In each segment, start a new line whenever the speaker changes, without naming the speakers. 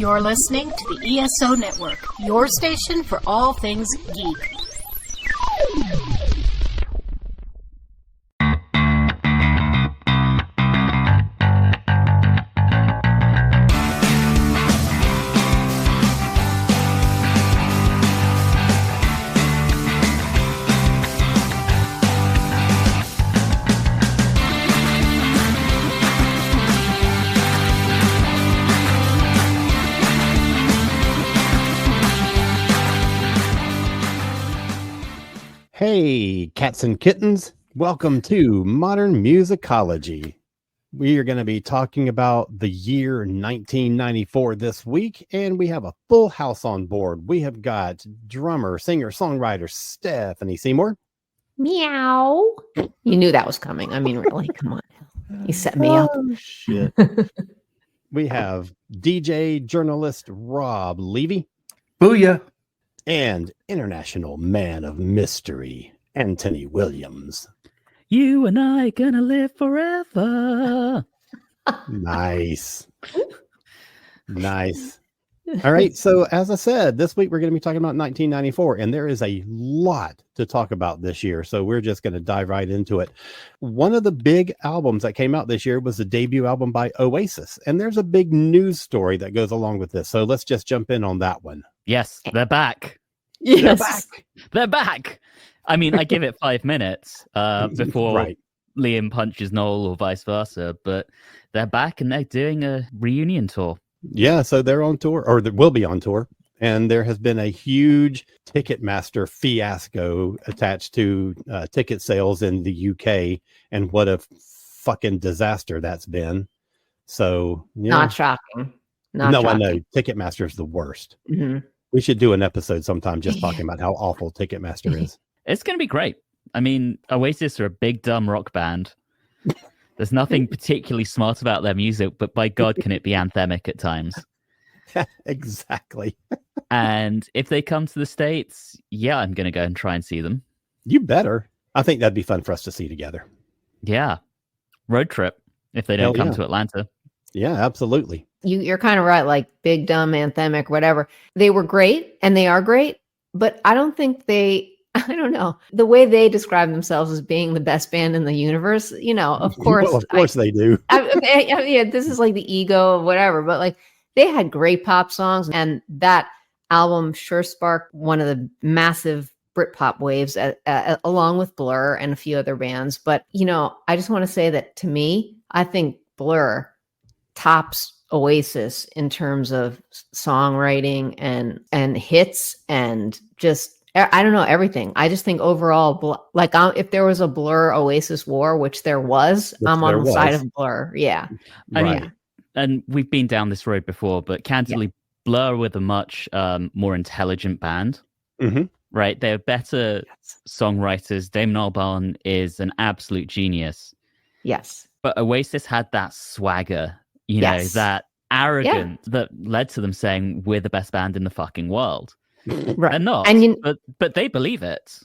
You're listening to the ESO Network, your station for all things geek.
Hey, cats and kittens, welcome to Modern Musicology. We are going to be talking about the year 1994 this week, and we have a full house on board. We have got drummer, singer, songwriter Stephanie Seymour.
Meow. You knew that was coming. I mean, really, come on. You set me up.
Shit. We have DJ journalist Rob Levy.
Booyah.
And international man of mystery, Anthony Williams.
You and I gonna live forever.
Nice. Nice. All right. So as I said, this week we're going to be talking about 1994, and there is a lot to talk about this year. So we're just going to dive right into it. One of the big albums that came out this year was the debut album by Oasis. And there's a big news story that goes along with this. So let's just jump in on that one.
Yes, they're back.
Yes.
They're back.
They're back. I mean, I give it 5 minutes before Liam punches Noel or vice versa, but they're back and they're doing a reunion tour.
Yeah, so they're on tour, or they will be on tour, and there has been a huge Ticketmaster fiasco attached to ticket sales in the UK, and what a fucking disaster that's been. So, yeah.
Not shocking. Not
no,
shocking.
I know. Ticketmaster is the worst.
Mm-hmm.
We should do an episode sometime just talking about how awful Ticketmaster is.
It's going to be great. I mean, Oasis are a big, dumb rock band. There's nothing particularly smart about their music, but by God, can it be anthemic at times?
Exactly.
And if they come to the States, yeah, I'm going to go and try and see them.
You better. I think that'd be fun for us to see together.
Yeah. Road trip, if they don't come to Atlanta.
Yeah, absolutely.
You're kind of right, like big, dumb, anthemic, whatever. They were great, and they are great, but I don't think I don't know. The way they describe themselves as being the best band in the universe, of course.
Well, of course they do.
Yeah, this is like the ego of whatever, but like they had great pop songs, and that album sure sparked one of the massive Britpop waves along with Blur and a few other bands. But, I just want to say that to me, I think Blur tops Oasis in terms of songwriting and hits and just, I don't know, everything. I just think overall, if there was a Blur Oasis war, which there was, I'm on the side of Blur. Yeah.
Right.
Yeah.
And we've been down this road before, but candidly, Blur were the much more intelligent band.
Mm-hmm.
Right? They're better songwriters. Damon Albarn is an absolute genius.
Yes.
But Oasis had that swagger, that arrogance that led to them saying, we're the best band in the fucking world.
Right.
They're not, but they believe it.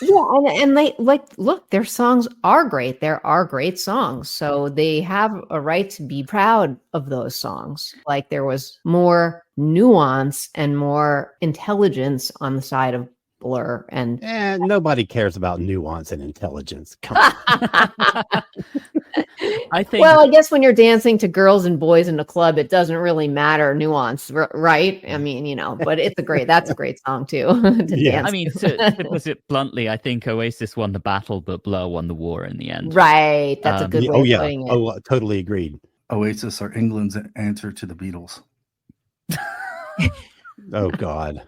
Yeah, and they look, their songs are great. There are great songs. So they have a right to be proud of those songs. Like there was more nuance and more intelligence on the side of Blur. And
nobody cares about nuance and intelligence. Come on.
I think.
Well, I guess when you're dancing to girls and boys in a club, it doesn't really matter nuance, right? I mean, but that's a great song too.
Yeah.
I mean, to put it bluntly, I think Oasis won the battle, but Blur won the war in the end.
Right. That's a good way of putting it.
Oh, totally agreed.
Oasis are England's answer to the Beatles.
Oh, God.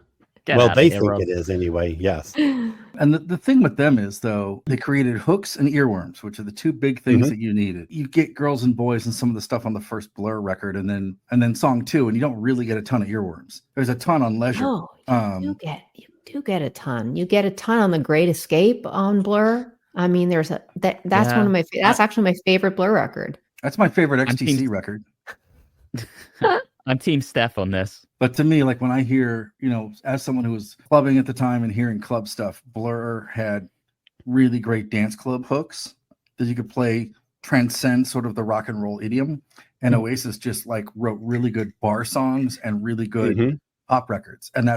Get
well, they
here,
think
Rob.
it is anyway. Yes.
And the thing with them is, though, they created hooks and earworms, which are the two big things that you needed. You get girls and boys and some of the stuff on the first Blur record, and then song 2, and you don't really get a ton of earworms. There's a ton on Leisure.
Oh, you do get a ton. You get a ton on The Great Escape on Blur. I mean, that's one of my that's actually my favorite Blur record.
That's my favorite XTC record.
I'm Team Steph on this.
But to me, like when I hear, as someone who was clubbing at the time and hearing club stuff, Blur had really great dance club hooks that you could play, transcend sort of the rock and roll idiom. and Oasis just like wrote really good bar songs and really good
Mm-hmm.
pop records. And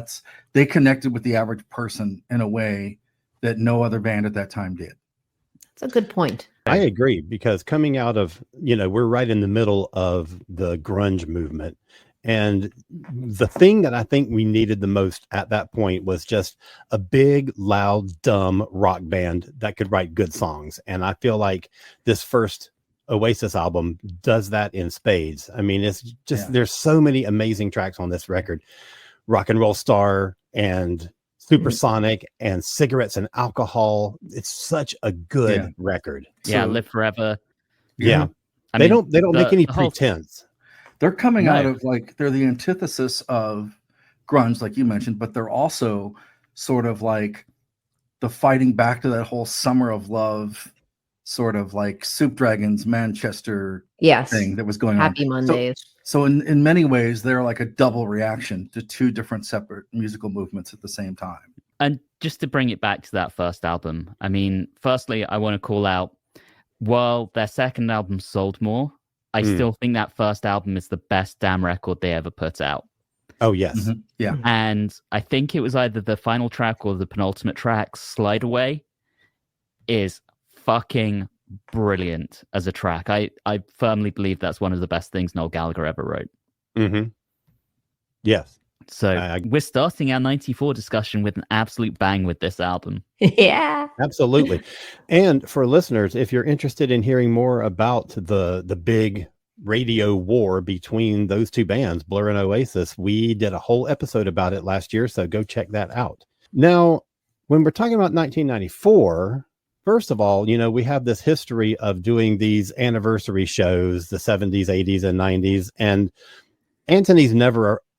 they connected with the average person in a way that no other band at that time did.
That's a good point.
I agree, because coming out of, we're right in the middle of the grunge movement. And the thing that I think we needed the most at that point was just a big, loud, dumb rock band that could write good songs. And I feel like this first Oasis album does that in spades. I mean, it's just, there's so many amazing tracks on this record. Rock and Roll Star and Supersonic and Cigarettes and Alcohol. It's such a good record.
Yeah, Live Forever.
Yeah. They don't make any pretense.
They're coming out of they're the antithesis of grunge, like you mentioned, but they're also sort of like the fighting back to that whole Summer of Love sort of like Soup Dragons Manchester thing that was going on.
Happy Mondays.
So in many ways, they're like a double reaction to two different separate musical movements at the same time.
And just to bring it back to that first album, I mean, firstly, I want to call out, while their second album sold more, I still think that first album is the best damn record they ever put out.
Oh, yes.
Mm-hmm. Yeah.
And I think it was either the final track or the penultimate track, Slide Away, is fucking brilliant as a track. I firmly believe that's one of the best things Noel Gallagher ever wrote.
Mm-hmm. Yes.
So we're starting our 94 discussion with an absolute bang with this album.
Yeah.
Absolutely. And for listeners, if you're interested in hearing more about the big radio war between those two bands, Blur and Oasis, we did a whole episode about it last year, so go check that out. Now, when we're talking about 1994, first of all, we have this history of doing these anniversary shows, the 70s, 80s, and 90s, and Anthony's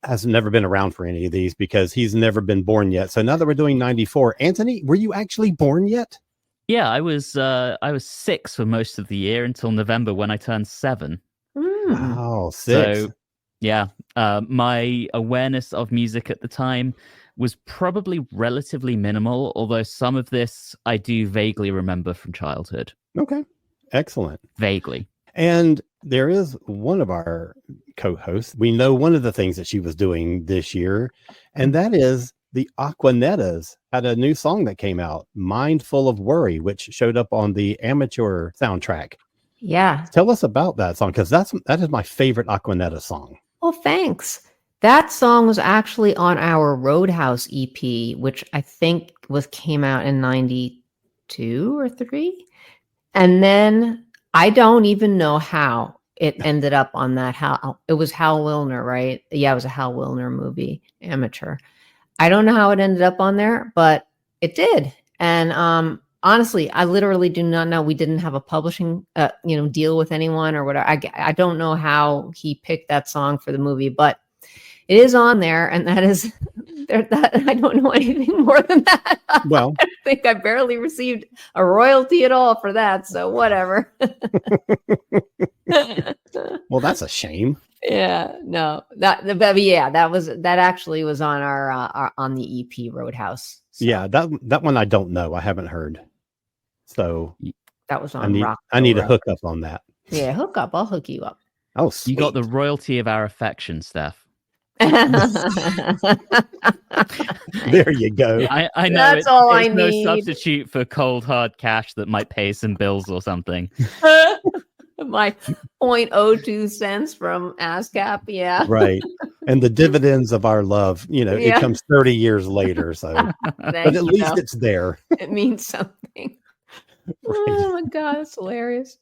has never been around for any of these because he's never been born yet. So now that we're doing 94, Anthony, were you actually born yet?
Yeah, I was 6 for most of the year until November when I turned 7.
Wow, 6.
So yeah, my awareness of music at the time was probably relatively minimal, although some of this I do vaguely remember from childhood.
Okay, excellent.
Vaguely.
And there is one of our co-hosts. We know one of the things that she was doing this year, and that is the Aquanettas had a new song that came out, Mind Full of Worry, which showed up on the Amateur soundtrack.
Yeah.
Tell us about that song, because that is my favorite Aquanetta song.
Well, thanks. That song was actually on our Roadhouse EP, which I think came out in 92 or 3. And then I don't even know how it ended up on that. It was Hal Wilner, right? Yeah, it was a Hal Wilner movie, Amateur. I don't know how it ended up on there, but it did. And honestly, I literally do not know. We didn't have a publishing, deal with anyone or whatever. I don't know how he picked that song for the movie, but it is on there, and that is that. I don't know anything more than that.
Well,
I think I barely received a royalty at all for that, so whatever.
Well, that's a shame.
Yeah, no, that actually was on our on the EP Roadhouse. So.
Yeah, that one I don't know. I haven't heard. So
that was on Rock.
I need a hook up on that.
Yeah, hook up. I'll hook you up.
Oh, sweet.
You got the royalty of our affection, Steph.
There
you go.
I know
that's all I
no
need.
substitute for cold hard cash that might pay some bills or something.
My 0.02 cents from ASCAP, yeah.
Right. And the dividends of our love, it comes 30 years later. So, but at least it's there.
It means something. Right. Oh my God, that's hilarious.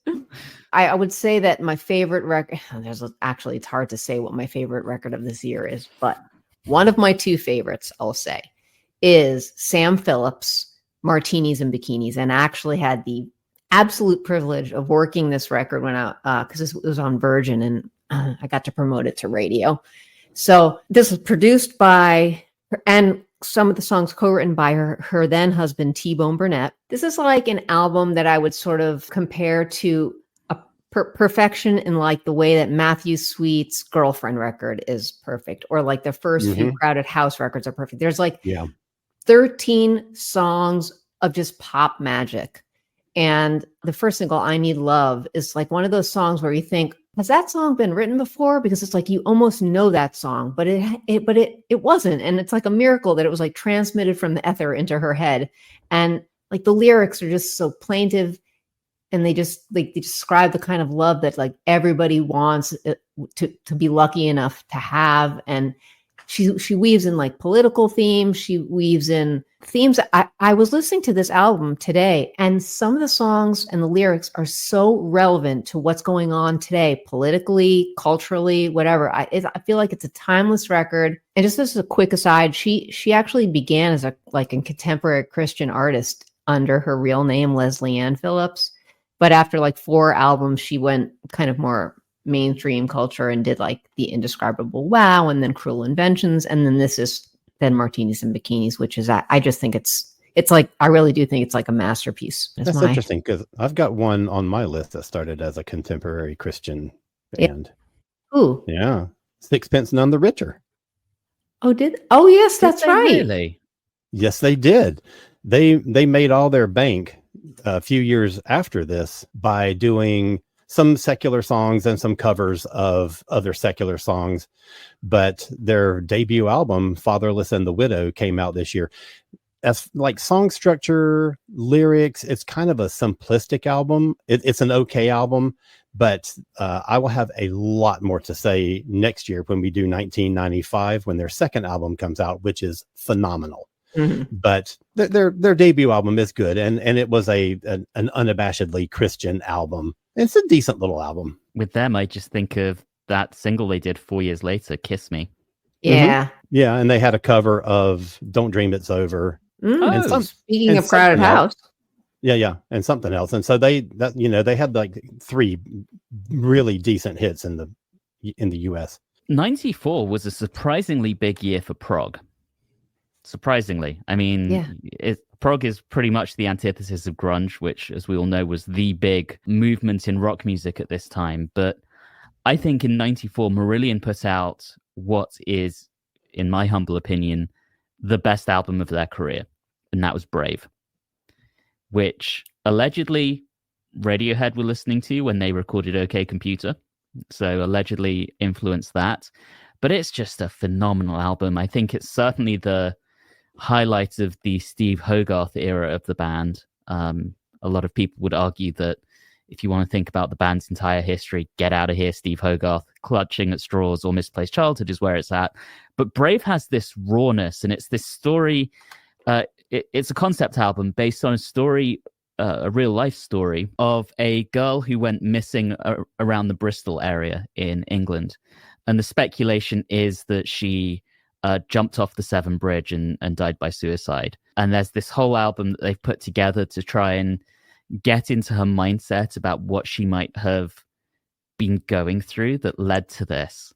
I would say that my favorite record, it's hard to say what my favorite record of this year is, but one of my two favorites, I'll say, is Sam Phillips' Martinis and Bikinis, and I actually had the absolute privilege of working this record when because it was on Virgin, and I got to promote it to radio. So this was produced by her, and some of the songs co-written by her then husband, T-Bone Burnett. This is like an album that I would sort of compare to a perfection in like the way that Matthew Sweet's Girlfriend record is perfect, or like the first few Crowded House records are perfect. There's like 13 songs of just pop magic. And the first single, I Need Love, is like one of those songs where you think, has that song been written before? Because it's like you almost know that song, but it wasn't. And it's like a miracle that it was like transmitted from the ether into her head. And like the lyrics are just so plaintive, and they describe the kind of love that like everybody wants to be lucky enough to have. And she weaves in like political themes. She weaves in themes. I was listening to this album today, and some of the songs and the lyrics are so relevant to what's going on today, politically, culturally, whatever. I feel like it's a timeless record. And just as a quick aside, she actually began as a contemporary Christian artist under her real name, Leslie Ann Phillips. But after like 4 albums, she went kind of more mainstream culture and did like The Indescribable Wow and then Cruel Inventions. And then this is then Martinis and Bikinis, which is, I just think it's like, I really do think it's like a masterpiece.
That's interesting, because I've got one on my list that started as a contemporary Christian band.
Yeah. Ooh.
Yeah. Sixpence None the Richer.
Oh, yes, that's right.
Really?
Yes, they did. They made all their bank a few years after this by doing some secular songs and some covers of other secular songs. But their debut album, Fatherless and the Widow, came out this year. As like song structure, lyrics, it's kind of a simplistic album. It's an okay album, but I will have a lot more to say next year when we do 1995, when their second album comes out, which is phenomenal. Mm-hmm. But their debut album is good, and it was an unabashedly Christian album. It's a decent little album.
With them, I just think of that single they did 4 years later, Kiss Me.
Yeah.
Mm-hmm. Yeah, and they had a cover of Don't Dream It's Over.
And speaking of Crowded House.
Yeah, and something else. And so they had like 3 really decent hits in the US.
94 was a surprisingly big year for prog. Surprisingly. I mean, prog is pretty much the antithesis of grunge, which, as we all know, was the big movement in rock music at this time. But I think in 94, Marillion put out what is, in my humble opinion, the best album of their career, and that was Brave, which allegedly Radiohead were listening to when they recorded OK Computer, so allegedly influenced that. But it's just a phenomenal album. I think it's certainly the highlight of the Steve Hogarth era of the band. A lot of people would argue that if you want to think about the band's entire history, Get Out of Here, Steve Hogarth, Clutching at Straws, or Misplaced Childhood is where it's at. But Brave has this rawness, and it's this story. It's a concept album based on a story, a real life story of a girl who went missing around the Bristol area in England. And the speculation is that she jumped off the Severn Bridge and died by suicide. And there's this whole album that they've put together to try and get into her mindset about what she might have been going through that led to this.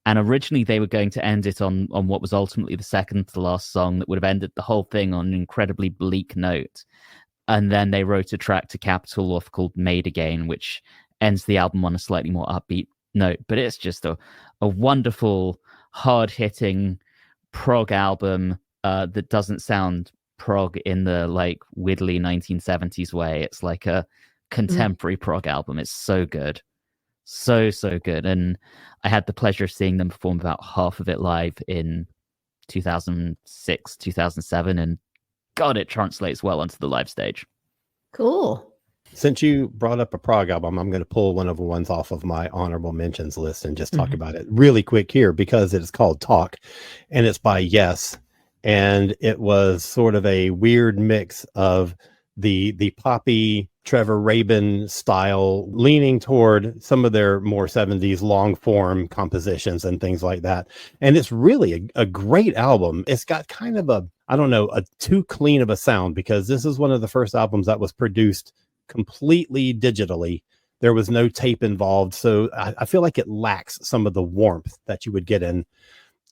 And originally they were going to end it on what was ultimately the second to last song that would have ended the whole thing on an incredibly bleak note. And then they wrote a track to Capitol off called Made Again, which ends the album on a slightly more upbeat note. But it's just a wonderful, hard-hitting prog album that doesn't sound prog in the like widdly 1970s way. It's like a contemporary prog album. It's so good. So good. And I had the pleasure of seeing them perform about half of it live in 2006, 2007, and God, it translates well onto the live stage.
Cool.
Since you brought up a prog album, I'm going to pull one of the ones off of my honorable mentions list and just talk about it really quick here, because it is called Talk, and it's by Yes. And it was sort of a weird mix of the poppy Trevor Rabin style, leaning toward some of their more 70s long form compositions and things like that. And it's really a great album. It's got kind of a too clean of a sound, because this is one of the first albums that was produced completely digitally. There was no tape involved. So I feel like it lacks some of the warmth that you would get in,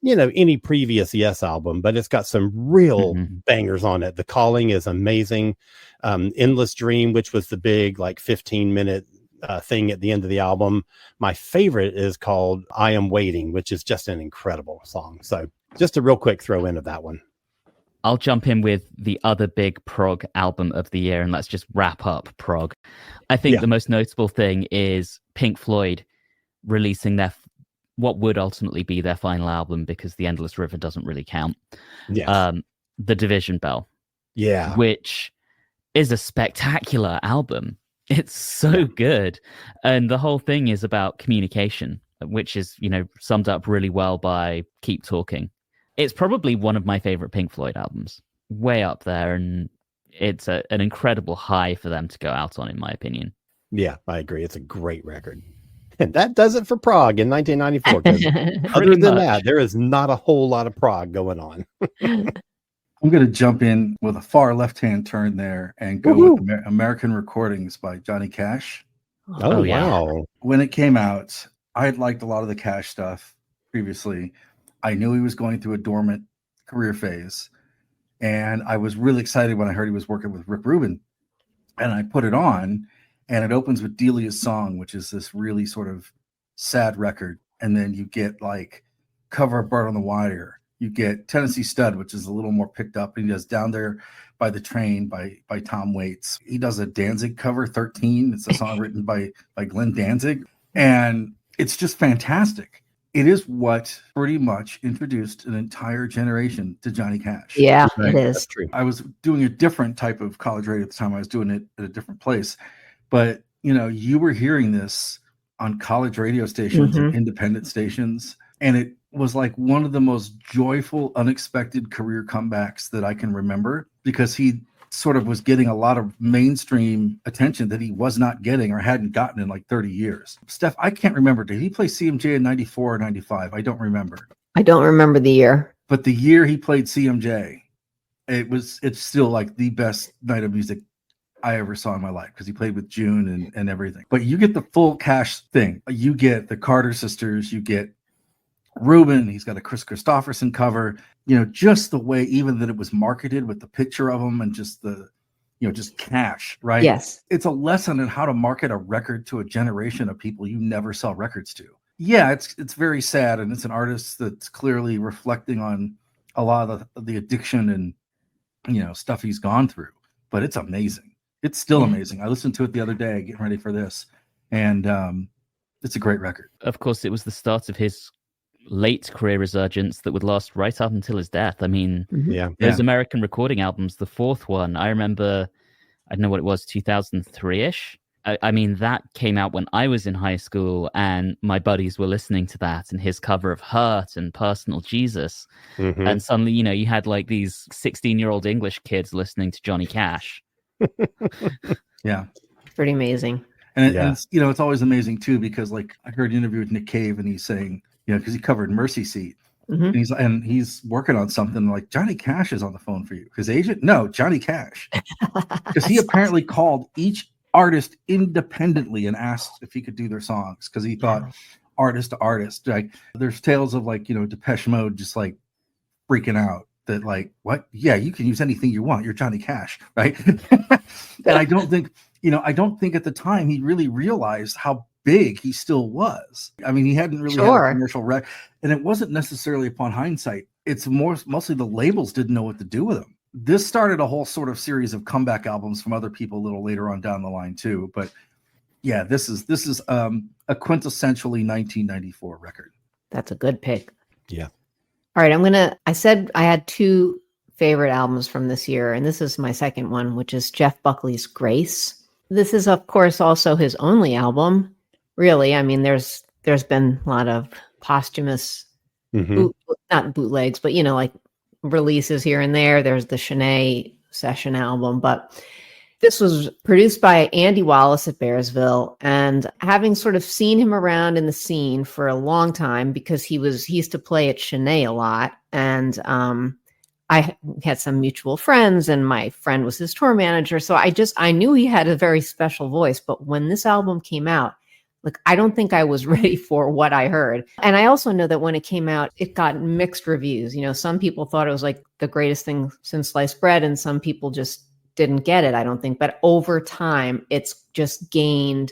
any previous Yes album, but it's got some real bangers on it. The Calling is amazing. Endless Dream, which was the big 15-minute thing at the end of the album. My favorite is called I Am Waiting, which is just an incredible song. So just a real quick throw in of that one.
I'll jump in with the other big prog album of the year, and let's just wrap up prog. I think the most notable thing is Pink Floyd releasing what would ultimately be their final album, because The Endless River doesn't really count.
Yeah.
The Division Bell.
Yeah.
Which is a spectacular album. It's so good. And the whole thing is about communication, which is, summed up really well by Keep Talking. It's probably one of my favorite Pink Floyd albums. Way up there, and it's an incredible high for them to go out on, in my opinion.
Yeah, I agree. It's a great record. And that does it for prog in 1994. 'Cause other than that, there is not a whole lot of prog going on.
I'm going to jump in with a far left-hand turn there and go with American Recordings by Johnny Cash.
Oh, wow.
When it came out, I had liked a lot of the Cash stuff previously. I knew he was going through a dormant career phase. And I was really excited when I heard he was working with Rick Rubin. And I put it on, and it opens with Delia's Song, which is this really sort of sad record. And then you get like Cover Up Bird on the Wire. You get Tennessee Stud, which is a little more picked up. And he does Down There by the Train by Tom Waits. He does a Danzig cover, 13. It's a song written by Glenn Danzig. And it's just fantastic. It is what pretty much introduced an entire generation to Johnny Cash.
Yeah,
Right.
it is.
That's true.
I was doing a different type of college radio at the time. I was doing it at a different place. But, you were hearing this on college radio stations and independent stations. And it was like one of the most joyful, unexpected career comebacks that I can remember, because he sort of was getting a lot of mainstream attention that he was not getting or hadn't gotten in like 30 years. Steph, I can't remember. Did he play CMJ in 94 or 95? I don't remember.
I don't remember the year.
But the year he played CMJ, it's still like the best night of music I ever saw in my life, because he played with June and everything. But you get the full Cash thing. You get the Carter sisters, you get Rubin, he's got a Chris Christopherson cover, just the way even that it was marketed with the picture of him and just just Cash, right?
Yes.
It's a lesson in how to market a record to a generation of people you never sell records to. Yeah, it's very sad, and it's an artist that's clearly reflecting on a lot of the addiction and stuff he's gone through. But it's amazing. It's still amazing. I listened to it the other day getting ready for this, and it's a great record.
Of course, it was the start of his late career resurgence that would last right up until his death. I mean, those American Recording albums, the fourth one, I remember, I don't know what it was, 2003-ish. I mean, that came out when I was in high school, and my buddies were listening to that and his cover of Hurt and Personal Jesus. And suddenly, you had like these 16-year-old English kids listening to Johnny Cash.
Yeah.
Pretty amazing.
And it's always amazing too, because like I heard an interview with Nick Cave, and he's saying, because he covered Mercy Seat, and he's working on something like Johnny Cash is on the phone for you. His agent? No, Johnny Cash. Because he apparently called each artist independently and asked if he could do their songs, because he thought artist to artist. Like there's tales of like, Depeche Mode just like freaking out that like, what? Yeah, you can use anything you want. You're Johnny Cash, right? And I don't think at the time he really realized how big he still was. I mean, he hadn't really had a commercial record, and it wasn't necessarily upon hindsight. It's mostly the labels didn't know what to do with him. This started a whole sort of series of comeback albums from other people a little later on down the line too. But yeah, this is a quintessentially 1994 record.
That's a good pick.
Yeah.
All right, I said I had two favorite albums from this year, and this is my second one, which is Jeff Buckley's Grace. This is, of course, also his only album, really. I mean, there's been a lot of posthumous, not bootlegs, but, like releases here and there. There's the Shanae session album, but this was produced by Andy Wallace at Bearsville, and having sort of seen him around in the scene for a long time, because he used to play at Shanae a lot, and I had some mutual friends, and my friend was his tour manager, so I knew he had a very special voice. But when this album came out, like, I don't think I was ready for what I heard. And I also know that when it came out, it got mixed reviews. Some people thought it was like the greatest thing since sliced bread, and some people just didn't get it, I don't think. But over time, it's just gained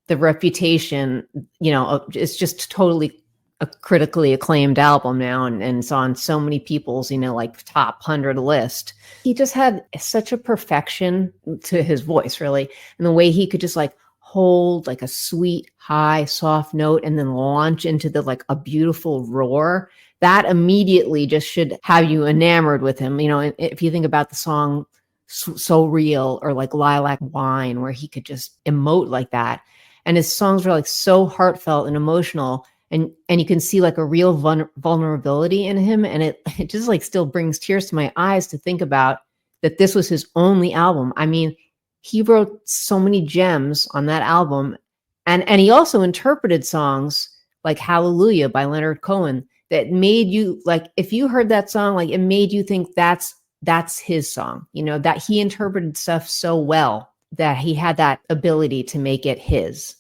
the reputation, it's just totally a critically acclaimed album now, and it's on so many people's, like top 100 list. He just had such a perfection to his voice, really. And the way he could just like hold like a sweet, high, soft note and then launch into the like a beautiful roar, that immediately just should have you enamored with him. You know, if you think about the song So Real or like Lilac Wine, where he could just emote like that. And his songs were like so heartfelt and emotional. And you can see like a real vulnerability in him. And it just like still brings tears to my eyes to think about that this was his only album. I mean, he wrote so many gems on that album. And he also interpreted songs like Hallelujah by Leonard Cohen that made you like, if you heard that song, like it made you think that's his song, you know, that he interpreted stuff so well that he had that ability to make it his.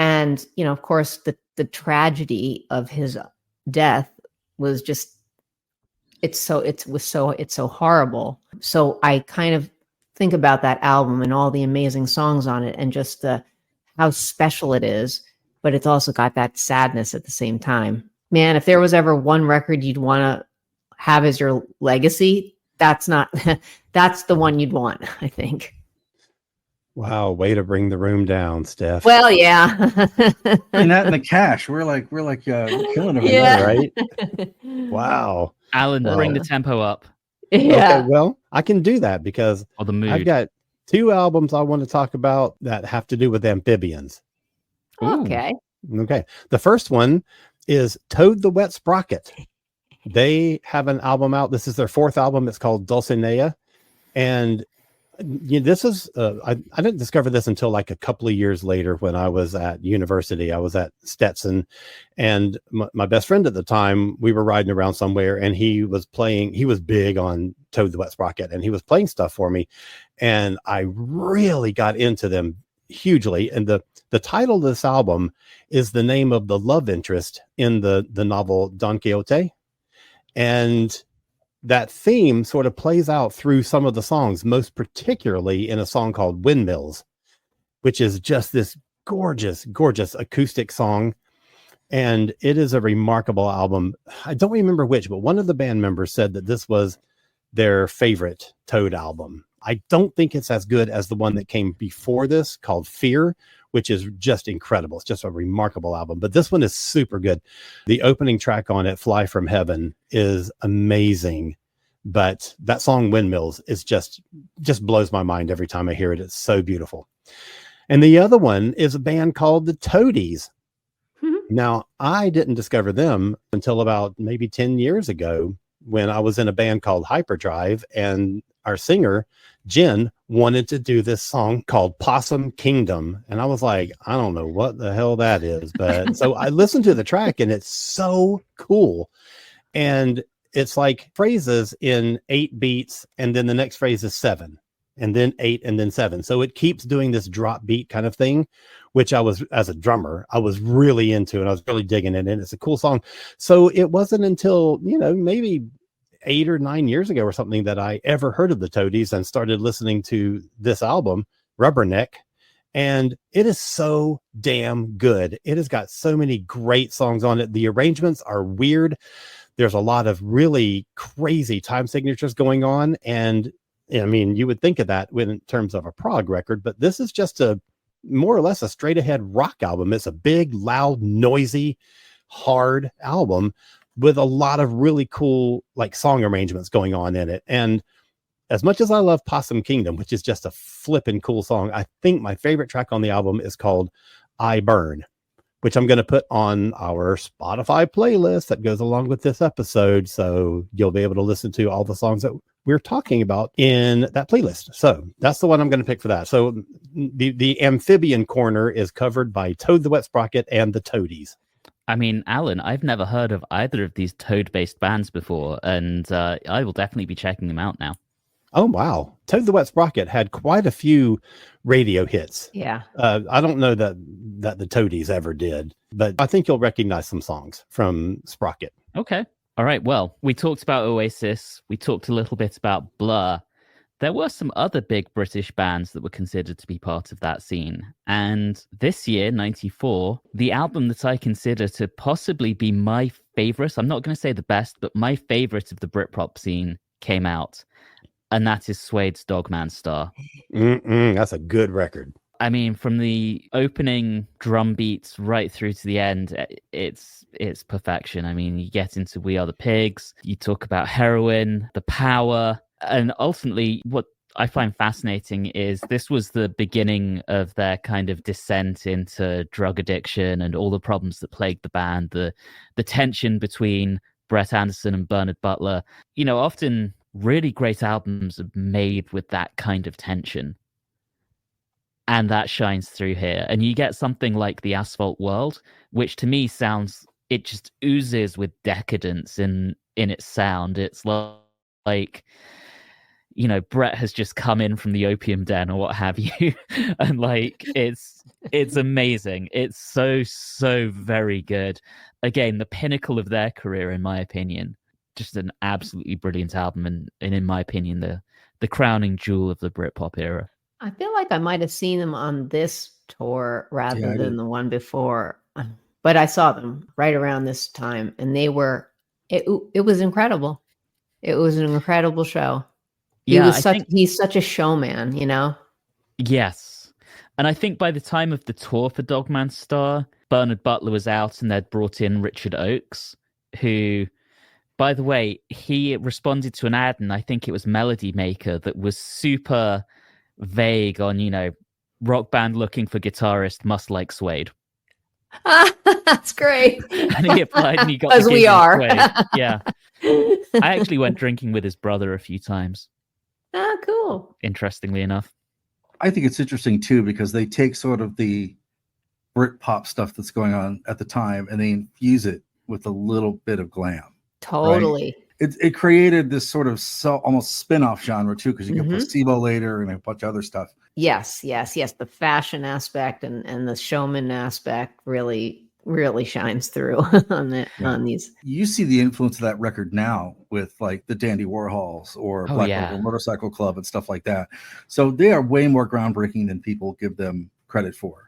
And, you know, of course, the tragedy of his death was just, it's so horrible. So I kind of think about that album and all the amazing songs on it and just how special it is, but it's also got that sadness at the same time. Man, if there was ever one record you'd want to have as your legacy, that's the one you'd want, I think.
Wow, way to bring the room down, Steph.
Well, yeah.
And that and the cash, we're killing it.
Yeah.
Right? Wow.
Alan, bring the tempo up.
Yeah.
Okay, well, I can do that because
Or the mood.
I've got 2 albums I want to talk about that have to do with amphibians.
Okay.
Okay. The first one is Toad the Wet Sprocket. They have an album out. This is their 4th album. It's called Dulcinea. And this is, I didn't discover this until like a couple of years later when I was at university. I was at Stetson, and my best friend at the time, we were riding around somewhere, and he was big on Toad the Wet Sprocket, and he was playing stuff for me. And I really got into them hugely. And the title of this album is the name of the love interest in the novel Don Quixote. And that theme sort of plays out through some of the songs, most particularly in a song called Windmills, which is just this gorgeous, gorgeous acoustic song. And it is a remarkable album. I don't remember which, but one of the band members said that this was their favorite Toad album. I don't think it's as good as the one that came before this called Fear, which is just incredible. It's just a remarkable album, but this one is super good. The opening track on it, Fly From Heaven, is amazing, but that song Windmills is just blows my mind every time I hear it. It's so beautiful. And the other one is a band called the Toadies.
Mm-hmm.
Now, I didn't discover them until about maybe 10 years ago when I was in a band called Hyperdrive, and our singer, Jen, wanted to do this song called Possum Kingdom. And I was like, I don't know what the hell that is. But so I listened to the track, and it's so cool. And it's like phrases in 8 beats, and then the next phrase is 7, and then 8, and then 7. So it keeps doing this drop beat kind of thing, which I was, as a drummer, I was really into, and I was really digging it. And it's a cool song. So it wasn't until, maybe 8 or 9 years ago or something that I ever heard of the Toadies and started listening to this album, Rubberneck. And it is so damn good. It has got so many great songs on it. The arrangements are weird. There's a lot of really crazy time signatures going on. And I mean, you would think of that in terms of a prog record, but this is just a more or less a straight ahead rock album. It's a big, loud, noisy, hard album with a lot of really cool like song arrangements going on in it. And as much as I love Possum Kingdom, which is just a flippin' cool song, I think my favorite track on the album is called I Burn, which I'm going to put on our Spotify playlist that goes along with this episode. So you'll be able to listen to all the songs that we're talking about in that playlist. So that's the one I'm going to pick for that. So the amphibian corner is covered by Toad the Wet Sprocket and the Toadies.
I mean, Alan, I've never heard of either of these Toad-based bands before, and I will definitely be checking them out now.
Oh, wow. Toad the Wet Sprocket had quite a few radio hits.
Yeah.
I don't know that the Toadies ever did, but I think you'll recognize some songs from Sprocket.
Okay. All right. Well, we talked about Oasis. We talked a little bit about Blur. There were some other big British bands that were considered to be part of that scene. And this year, 94, the album that I consider to possibly be my favorite, I'm not going to say the best, but my favorite of the Britpop scene came out. And that is Suede's Dogman Star.
That's a good record.
I mean, from the opening drum beats right through to the end, it's perfection. I mean, you get into We Are the Pigs, you talk about heroin, the power, and ultimately what I find fascinating is this was the beginning of their kind of descent into drug addiction and all the problems that plagued the band, the tension between Brett Anderson and Bernard Butler. You know, often really great albums are made with that kind of tension. And that shines through here. And you get something like The Asphalt World, which to me it just oozes with decadence in its sound. It's like, you know, Brett has just come in from the opium den or what have you. And like, it's amazing. It's so very good. Again, the pinnacle of their career, in my opinion. Just an absolutely brilliant album. And in my opinion, the crowning jewel of the Britpop era.
I feel like I might have seen them on this tour rather than the one before, but I saw them right around this time, and it was incredible. It was an incredible show.
Yeah,
He's such a showman, you know?
Yes. And I think by the time of the tour for Dogman Star, Bernard Butler was out and they'd brought in Richard Oakes, who, by the way, he responded to an ad, and I think it was Melody Maker, that was super vague on, you know, rock band looking for guitarist must like Suede.
That's great.
And he applied and he got
as we are.
Suede. Yeah. I actually went drinking with his brother a few times.
Ah, cool.
Interestingly enough.
I think it's interesting too, because they take sort of the Britpop stuff that's going on at the time and they infuse it with a little bit of glam.
Totally.
Right? It created this sort of almost spin-off genre too, because you get Placebo later and a bunch of other stuff.
Yes. The fashion aspect and the showman aspect really shines through on these.
You see the influence of that record now with like the Dandy Warhols or Black Label Motorcycle Club and stuff like that. So they are way more groundbreaking than people give them credit for.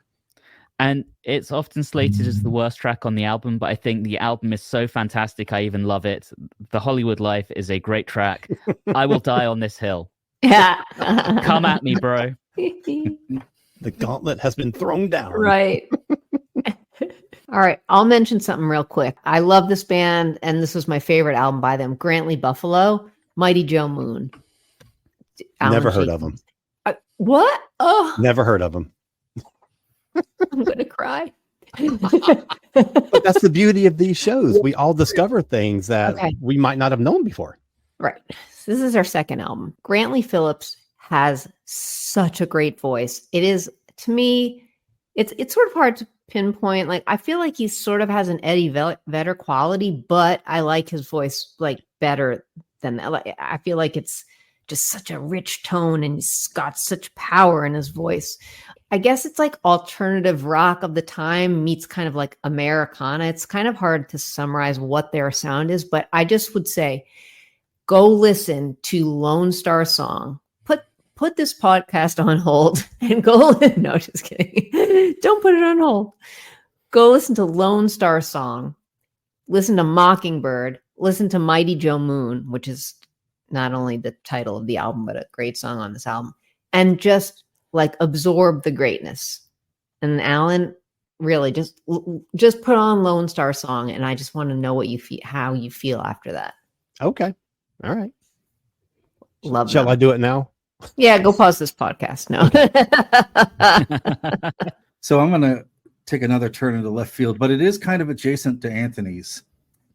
And it's often slated as the worst track on the album, but I think the album is so fantastic. I even love it. The Hollywood Life is a great track. I Will Die on This Hill.
Yeah.
Come at me, bro.
The gauntlet has been thrown down.
Right. All right. I'll mention something real quick. I love this band, and this was my favorite album by them, Grantley Buffalo, Mighty Joe Moon.
Never heard of them.
What? Oh.
Never heard of them.
I'm going to cry.
But that's the beauty of these shows. We all discover things that we might not have known before.
Right. So this is our second album. Grantley Phillips has such a great voice. It is, to me, it's sort of hard to pinpoint. Like, I feel like he sort of has an Eddie Vedder quality, but I like his voice like better than that. Like, I feel like it's just such a rich tone and he's got such power in his voice. I guess it's like alternative rock of the time meets kind of like Americana. It's kind of hard to summarize what their sound is, but I just would say, go listen to Lone Star Song. Put this podcast on hold and go. No, just kidding. Don't put it on hold. Go listen to Lone Star Song. Listen to Mockingbird. Listen to Mighty Joe Moon, which is not only the title of the album, but a great song on this album. And just like absorb the greatness. And Alan, really just put on Lone Star Song, and I just want to know what you feel, how you feel after that.
Okay, all right.
Love.
Shall I do it now?
Yeah, go pause this podcast now.
So I'm going to take another turn into left field, but it is kind of adjacent to Anthony's.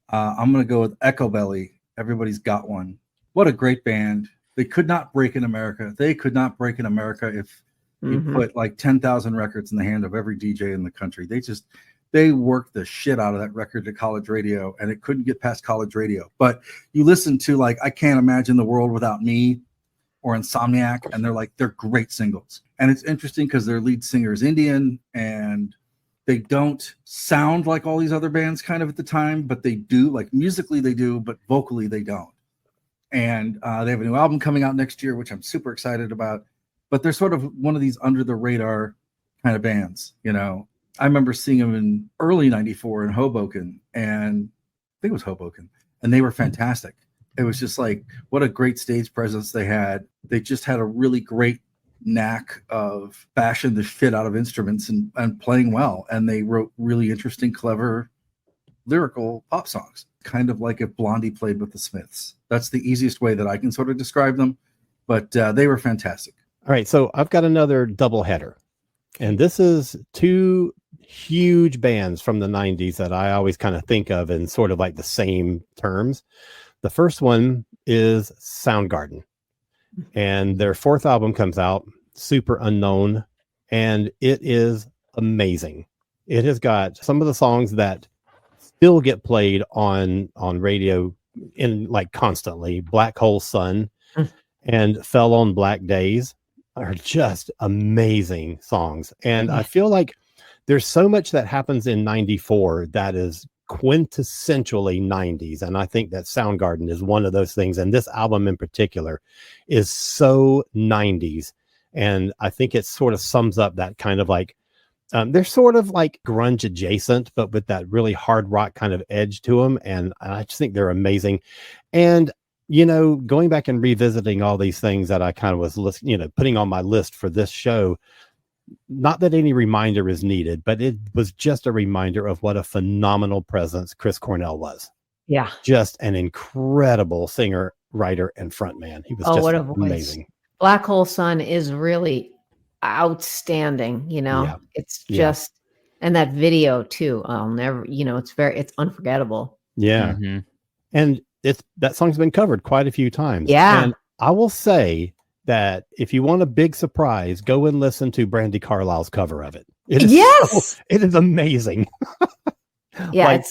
I'm going to go with Echo Belly. Everybody's Got One. What a great band. They could not break in America. They could not break in America if you put like 10,000 records in the hand of every DJ in the country. They worked the shit out of that record to college radio, and it couldn't get past college radio. But you listen to like I Can't Imagine the World Without Me or Insomniac, and they're great singles. And it's interesting because their lead singer is Indian, and they don't sound like all these other bands kind of at the time, but they do. Like musically they do, but vocally they don't. And they have a new album coming out next year, which I'm super excited about. But they're sort of one of these under the radar kind of bands, you know. I remember seeing them in early '94 in Hoboken, and I think it was Hoboken, and they were fantastic. It was just like, what a great stage presence they had. They just had a really great knack of bashing the shit out of instruments and playing well. And they wrote really interesting, clever, lyrical pop songs, kind of like if Blondie played with the Smiths. That's the easiest way that I can sort of describe them, but they were fantastic.
All right, so I've got another double header, and this is two huge bands from the 90s that I always kind of think of in sort of like the same terms. The first one is Soundgarden, and their fourth album comes out, Super Unknown, and it is amazing. It has got some of the songs that still get played on radio in like constantly. Black Hole Sun and Fell on Black Days are just amazing songs. And I feel like there's so much that happens in 94 that is quintessentially 90s. And I think that Soundgarden is one of those things. And this album in particular is so 90s. And I think it sort of sums up that kind of like, they're sort of like grunge adjacent, but with that really hard rock kind of edge to them. And I just think they're amazing. And, you know, going back and revisiting all these things that I kind of was listening, you know, putting on my list for this show, not that any reminder is needed, but it was just a reminder of what a phenomenal presence Chris Cornell was.
Yeah.
Just an incredible singer, writer, and frontman. He was just
what a voice.
Amazing.
Black Hole Sun is really outstanding. You know,
Yeah.
it's just, and that video too. I'll never, you know, it's unforgettable.
Yeah.
Mm-hmm.
And that song's been covered quite a few times.
Yeah.
And I will say that if you want a big surprise, go and listen to Brandi Carlile's cover of it. It is it is amazing.
Yeah.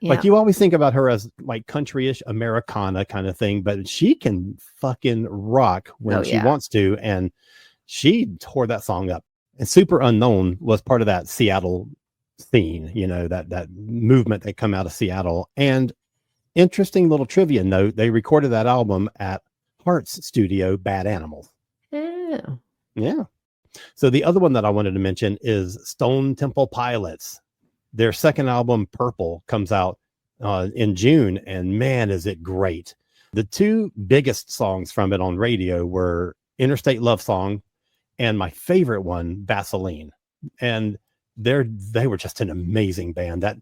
Like you always think about her as like countryish Americana kind of thing, but she can fucking rock when she wants to. And she tore that song up. And Super Unknown was part of that Seattle scene, you know, that movement that come out of Seattle. And interesting little trivia note, they recorded that album at Heart's studio, Bad Animals. Yeah. So the other one that I wanted to mention is Stone Temple Pilots. Their second album, Purple, comes out in June, and man, is it great. The two biggest songs from it on radio were Interstate Love Song and my favorite one, Vaseline. And they were just an amazing band that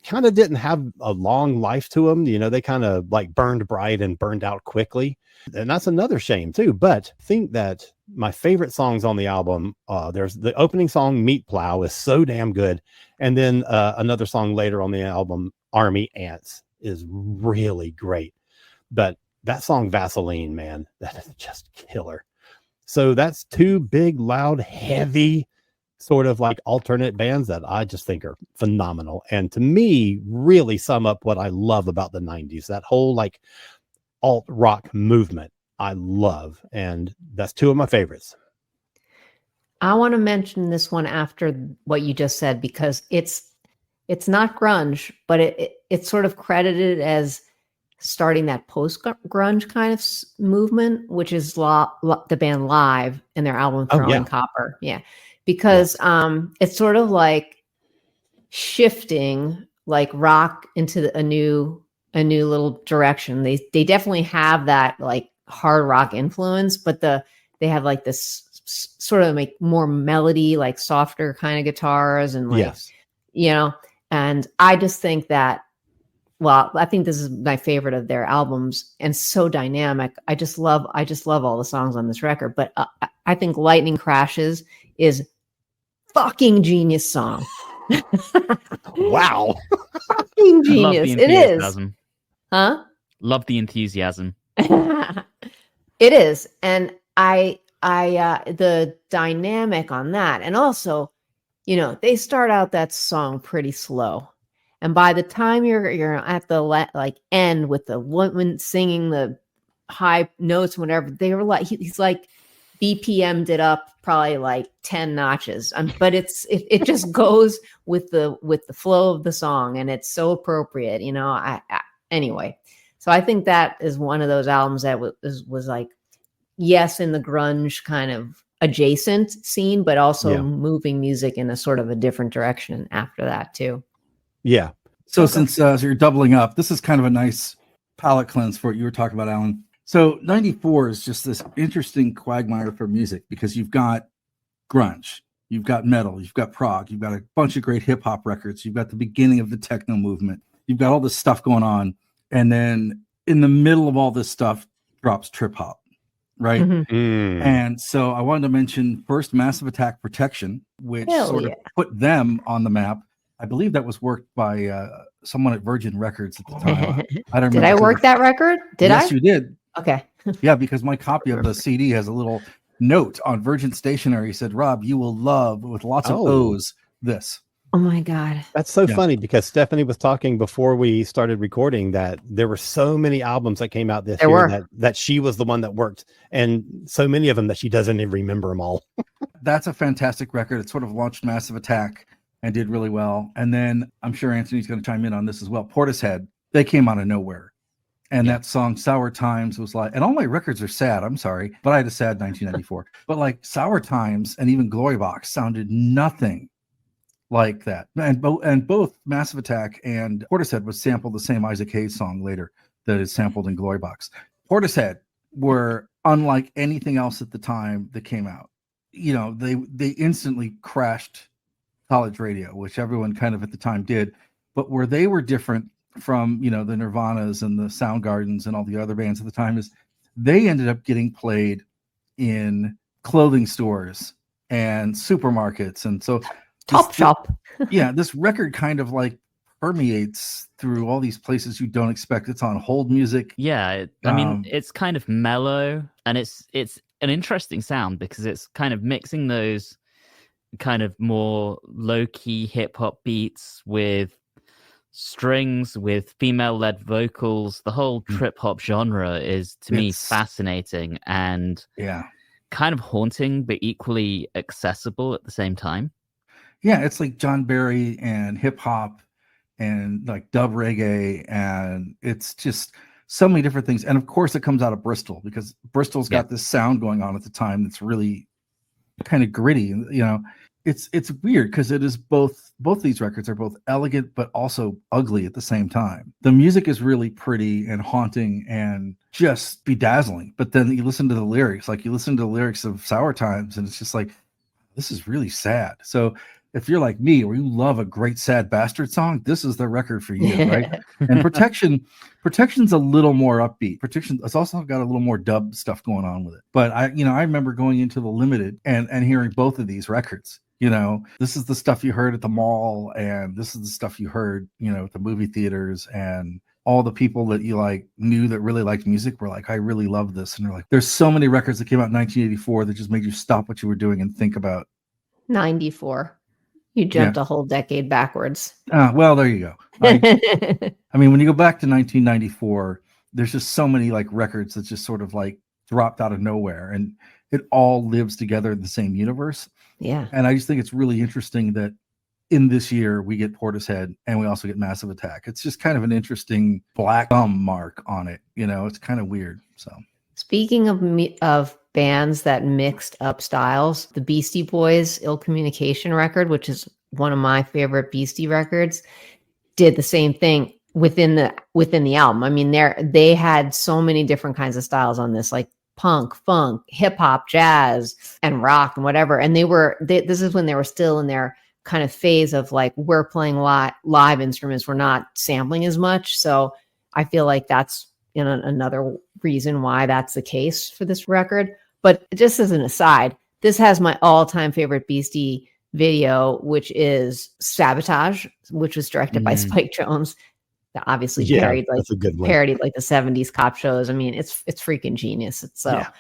kind of didn't have a long life to them. You know, they kind of like burned bright and burned out quickly. And that's another shame too. But I think that my favorite songs on the album, there's the opening song, Meat Plow, is so damn good. And then another song later on the album, Army Ants, is really great. But that song, Vaseline, man, that is just killer. So that's two big, loud, heavy sort of like alternate bands that I just think are phenomenal. And to me, really sum up what I love about the 90s, that whole like alt rock movement I love. And that's two of my favorites.
I want to mention this one after what you just said, because it's not grunge, but it's sort of credited as starting that post-grunge kind of movement, which is the band Live and their album Throwing Copper. Yeah. Because it's sort of like shifting like rock into a new little direction. They definitely have that like hard rock influence, but they have like this sort of like more melody, like softer kind of guitars and like, you know, and I just think that, well, I think this is my favorite of their albums and so dynamic. I just love all the songs on this record, but I think Lightning Crashes is fucking genius song.
Wow.
Fucking genius. It is. Huh?
Love the enthusiasm.
It is. And I the dynamic on that. And also, you know, they start out that song pretty slow. And by the time you're at the like end with the woman singing the high notes, whatever, they were like, he's like BPM'd it up probably like 10 notches. But it just goes with the flow of the song, and it's so appropriate, you know. Anyway, so I think that is one of those albums that was like, yes, in the grunge kind of adjacent scene, but also moving music in a sort of a different direction after that too.
Yeah.
So since you're doubling up, this is kind of a nice palate cleanse for what you were talking about, Alan. So 94 is just this interesting quagmire for music because you've got grunge, you've got metal, you've got prog, you've got a bunch of great hip hop records, you've got the beginning of the techno movement, you've got all this stuff going on. And then in the middle of all this stuff drops trip hop, right? And so I wanted to mention first Massive Attack Protection, which sort of put them on the map. I believe that was worked by someone at Virgin Records at the time. I don't remember.
Did I work that record?
Yes, you did.
Okay.
Yeah, because my copy of the CD has a little note on Virgin Stationery. Said, Rob, you will love, with lots of O's, this.
Oh my God.
That's so funny because Stephanie was talking before we started recording that there were so many albums that came out this year that she was the one that worked, and so many of them that she doesn't even remember them all.
That's a fantastic record. It sort of launched Massive Attack and did really well. And then I'm sure Anthony's going to chime in on this as well. Portishead, they came out of nowhere. And that song Sour Times was like, and all my records are sad, I'm sorry, but I had a sad 1994. But like Sour Times and even Glory Box sounded nothing like that. And both Massive Attack and Portishead would sample the same Isaac Hayes song later that is sampled in Glory Box. Portishead were unlike anything else at the time that came out. You know, they instantly crashed college radio, which everyone kind of at the time did. But where they were different from, you know, the Nirvanas and the Soundgardens and all the other bands at the time is they ended up getting played in clothing stores and supermarkets. And so
Topshop.
Yeah, this record kind of like permeates through all these places you don't expect. It's on hold music.
Yeah, I mean, it's kind of mellow, and it's an interesting sound because it's kind of mixing those kind of more low-key hip-hop beats with strings, with female-led vocals. The whole trip-hop genre is, to me, fascinating and kind of haunting, but equally accessible at the same time.
Yeah, it's like John Barry and hip-hop and like dub reggae, and it's just so many different things. And of course, it comes out of Bristol because Bristol's got this sound going on at the time that's really kind of gritty. You know, it's weird because it is both these records are both elegant but also ugly at the same time. The music is really pretty and haunting and just bedazzling, but then you listen to the lyrics, like you listen to the lyrics of Sour Times, and it's just like, this is really sad. So if you're like me, or you love a great sad bastard song, this is the record for you, right? And Protection's a little more upbeat. Protection, it's also got a little more dub stuff going on with it. But I remember going into the Limited and hearing both of these records. You know, this is the stuff you heard at the mall, and this is the stuff you heard, you know, at the movie theaters, and all the people that you like knew that really liked music were like, I really love this. And they're like, there's so many records that came out in 1984 that just made you stop what you were doing and think about
94. You jumped a whole decade backwards.
Well, there you go. I mean, when you go back to 1994, there's just so many like records that just sort of like dropped out of nowhere, and it all lives together in the same universe.
Yeah.
And I just think it's really interesting that in this year we get Portishead and we also get Massive Attack. It's just kind of an interesting black thumb mark on it. You know, it's kind of weird. So
speaking of bands that mixed up styles, the Beastie Boys Ill Communication record, which is one of my favorite Beastie records, did the same thing within the album. I mean, they had so many different kinds of styles on this, like punk, funk, hip hop, jazz, and rock and whatever. And this is when they were still in their kind of phase of like, we're playing live instruments, we're not sampling as much. So I feel like that's, you know, another reason why that's the case for this record. But just as an aside, this has my all-time favorite Beastie video, which is Sabotage, which was directed by Spike Jonze. That obviously parodied like the 70s cop shows. I mean, it's freaking genius. I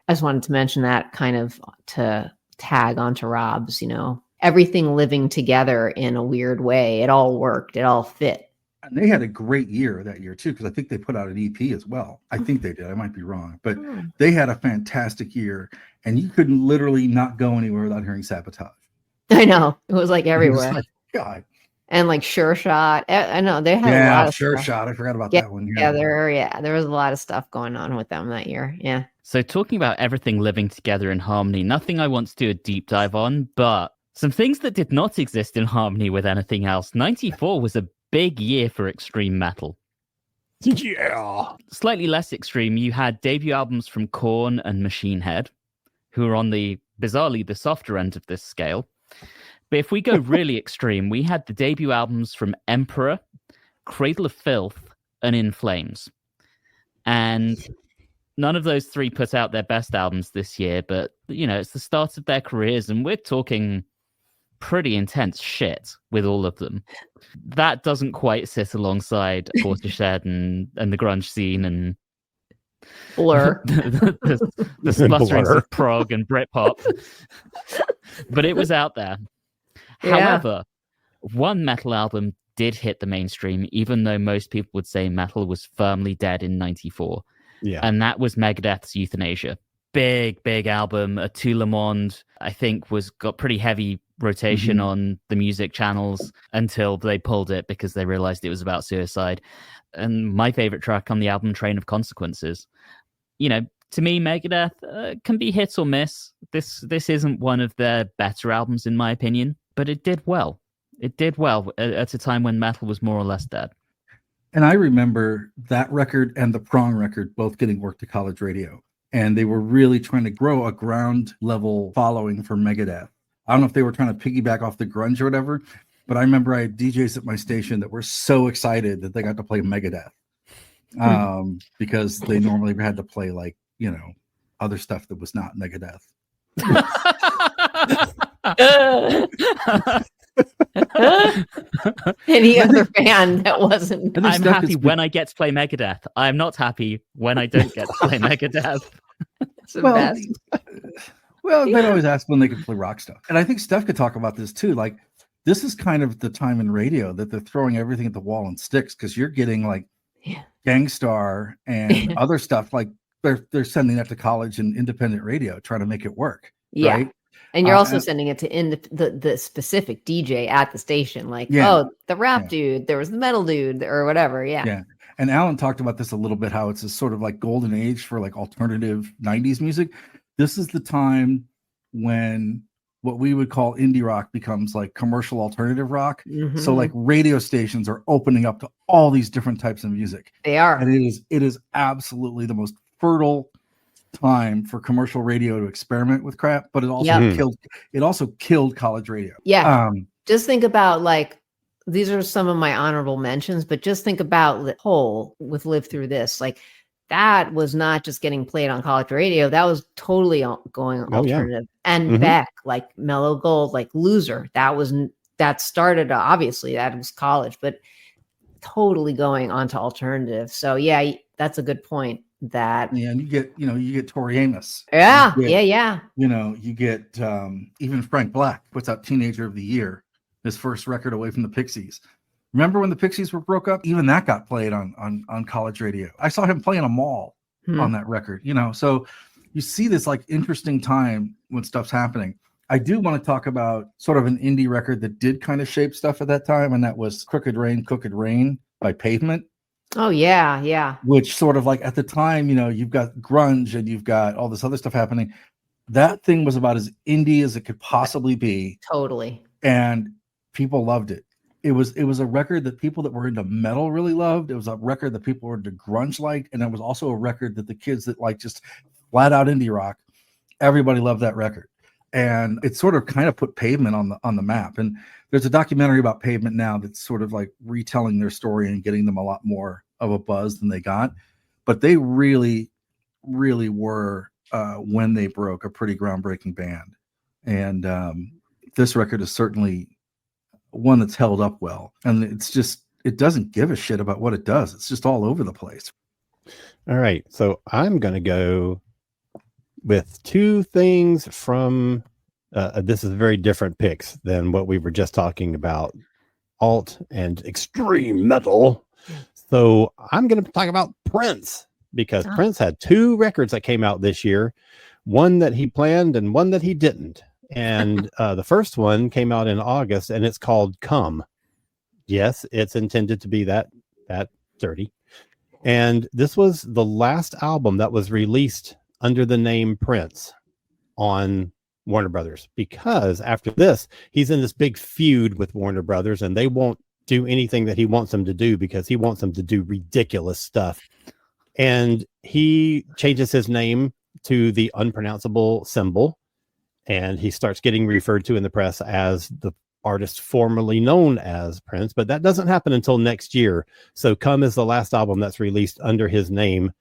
just wanted to mention that kind of to tag onto Rob's, you know, everything living together in a weird way. It all worked. It all fit.
And they had a great year that year too, because I think they put out an EP as well. I think they did. I might be wrong, but they had a fantastic year, and you couldn't literally not go anywhere without hearing Sabotage.
I know, it was like everywhere.
Like, God.
And like Sure Shot. I know they had a lot of
Sure
stuff.
Shot. I forgot about that one.
There was a lot of stuff going on with them that year. Yeah.
So talking about everything living together in harmony, nothing I want to do a deep dive on, but some things that did not exist in harmony with anything else. 94 was a big year for extreme metal.
Yeah.
Slightly less extreme, you had debut albums from Korn and Machine Head, who are on bizarrely, the softer end of this scale. But if we go really extreme, we had the debut albums from Emperor, Cradle of Filth, and In Flames. And none of those three put out their best albums this year, but, it's the start of their careers, and we're talking pretty intense shit with all of them. That doesn't quite sit alongside Portishead and the grunge scene and
Blur.
the splutterings of prog and Britpop. But it was out there.
Yeah.
However, one metal album did hit the mainstream, even though most people would say metal was firmly dead in 94.
Yeah.
And that was Megadeth's Euthanasia. Big album. A Tout Le Monde, I think, got pretty heavy rotation on the music channels until they pulled it because they realized it was about suicide. And my favorite track on the album, Train of Consequences. To me, Megadeth can be hit or miss. This isn't one of their better albums, in my opinion, but it did well. It did well at a time when metal was more or less dead.
And I remember that record and the Prong record both getting worked to college radio. And they were really trying to grow a ground level following for Megadeth. I don't know if they were trying to piggyback off the grunge or whatever, but I remember I had DJs at my station that were so excited that they got to play Megadeth because they normally had to play other stuff that was not Megadeth.
Any other band that wasn't.
I'm happy when I get to play Megadeth. I'm not happy when I don't get to play Megadeth.
It's the best.
Well, they'd always ask when they could play rock stuff. And I think Steph could talk about this too. Like, this is kind of the time in radio that they're throwing everything at the wall and sticks, because you're getting Gangstar and other stuff. Like they're sending that to college and independent radio, trying to make it work.
Yeah.
Right?
And you're also sending it to the specific DJ at the station. Like, the rap dude, there was the metal dude or whatever. Yeah.
Yeah. And Alan talked about this a little bit, how it's a sort of like golden age for like alternative 90s music. This is the time when what we would call indie rock becomes like commercial alternative rock. Mm-hmm. So like radio stations are opening up to all these different types of music.
They are.
And it is absolutely the most fertile time for commercial radio to experiment with crap, but it also killed college radio.
Yeah. Just think about these are some of my honorable mentions, but just think about the whole with Live Through This. Like, that was not just getting played on college radio. That was totally going alternative. And Beck, like Mellow Gold, like Loser. That started, obviously that was college, but totally going onto alternative. So yeah, that's a good point.
And you get Tori Amos.
Yeah.
You get even Frank Black puts out Teenager of the Year, his first record away from the Pixies. Remember when the Pixies were broke up? Even that got played on college radio. I saw him play in a mall on that record, so you see this like interesting time when stuff's happening. I do want to talk about sort of an indie record that did kind of shape stuff at that time, and that was Crooked Rain by Pavement.
Oh yeah.
Which sort of like at the time, you've got grunge and you've got all this other stuff happening. That thing was about as indie as it could possibly be.
Totally.
And people loved it. It was a record that people that were into metal really loved. It was a record that people were into grunge liked, and it was also a record that the kids that like just flat out indie rock, everybody loved that record. And it sort of kind of put Pavement on the map. And there's a documentary about Pavement now that's sort of like retelling their story and getting them a lot more of a buzz than they got. But they really, really were, when they broke, a pretty groundbreaking band. And this record is certainly one that's held up well. And it doesn't give a shit about what it does. It's just all over the place.
All right. So I'm going to go with two things from this is very different picks than what we were just talking about, alt and extreme metal. So I'm going to talk about Prince, because Prince had two records that came out this year, one that he planned and one that he didn't. And the first one came out in August, and it's called Come. Yes, it's intended to be that dirty. And this was the last album that was released under the name Prince on Warner Brothers, because after this, he's in this big feud with Warner Brothers, and they won't do anything that he wants them to do because he wants them to do ridiculous stuff. And he changes his name to the unpronounceable symbol, and he starts getting referred to in the press as the artist formerly known as Prince, but that doesn't happen until next year. So Come is the last album that's released under his name,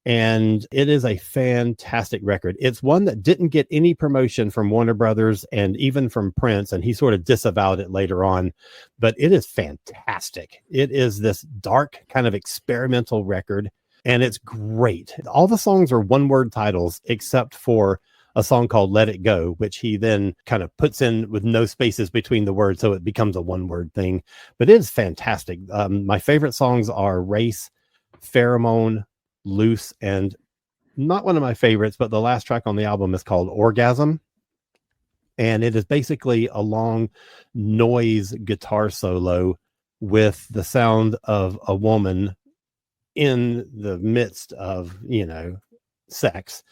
and it is a fantastic record. It's one that didn't get any promotion from Warner Brothers and even from Prince, and he sort of disavowed it later on, but it is fantastic. It is this dark kind of experimental record, and it's great. All the songs are one-word titles except for a song called Let It Go, which he then kind of puts in with no spaces between the words, so it becomes a one-word thing. But it is fantastic. My favorite songs are Race, Pheromone, Loose, and not one of my favorites, but the last track on the album is called Orgasm. And it is basically a long noise guitar solo with the sound of a woman in the midst of, sex.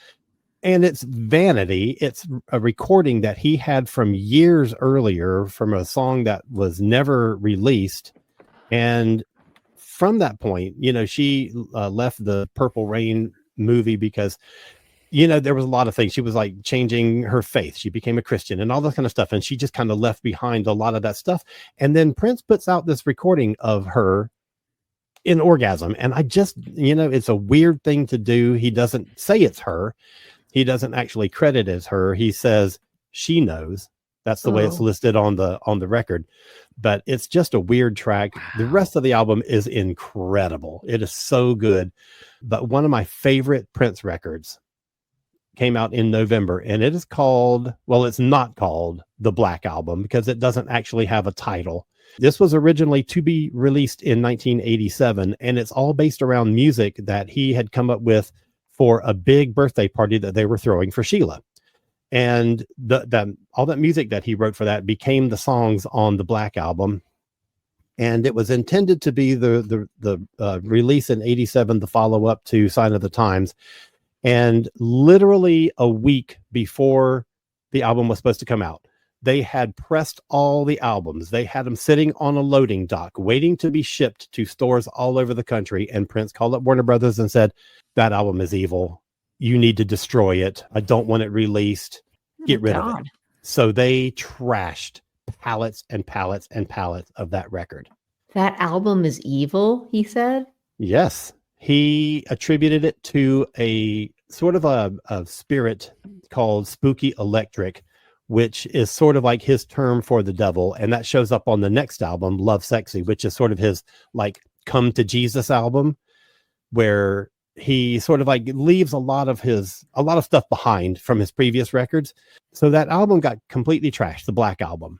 And it's Vanity. It's a recording that he had from years earlier from a song that was never released. And from that point, she left the Purple Rain movie because, there was a lot of things. She was like changing her faith. She became a Christian and all that kind of stuff. And she just kind of left behind a lot of that stuff. And then Prince puts out this recording of her in Orgasm. And I just, it's a weird thing to do. He doesn't say it's her. He doesn't actually credit as her. He says she knows. That's the way it's listed on the record. But it's just a weird track. The rest of the album is incredible. It is so good. But one of my favorite Prince records came out in November, and it is called, well, it's not called The Black Album because it doesn't actually have a title. This was originally to be released in 1987, and it's all based around music that he had come up with for a big birthday party that they were throwing for Sheila. And all that music that he wrote for that became the songs on the Black Album. And it was intended to be the release in 87, the follow-up to Sign of the Times. And literally a week before the album was supposed to come out, they had pressed all the albums. They had them sitting on a loading dock, waiting to be shipped to stores all over the country. And Prince called up Warner Brothers and said, that album is evil. You need to destroy it. I don't want it released. Get rid of it. So they trashed pallets and pallets and pallets of that record.
That album is evil, he said?
Yes. He attributed it to a sort of a spirit called Spooky Electric, which is sort of like his term for the devil. And that shows up on the next album, Love Sexy, which is sort of his like Come to Jesus album, where he sort of like leaves a lot of stuff behind from his previous records. So that album got completely trashed, the Black Album.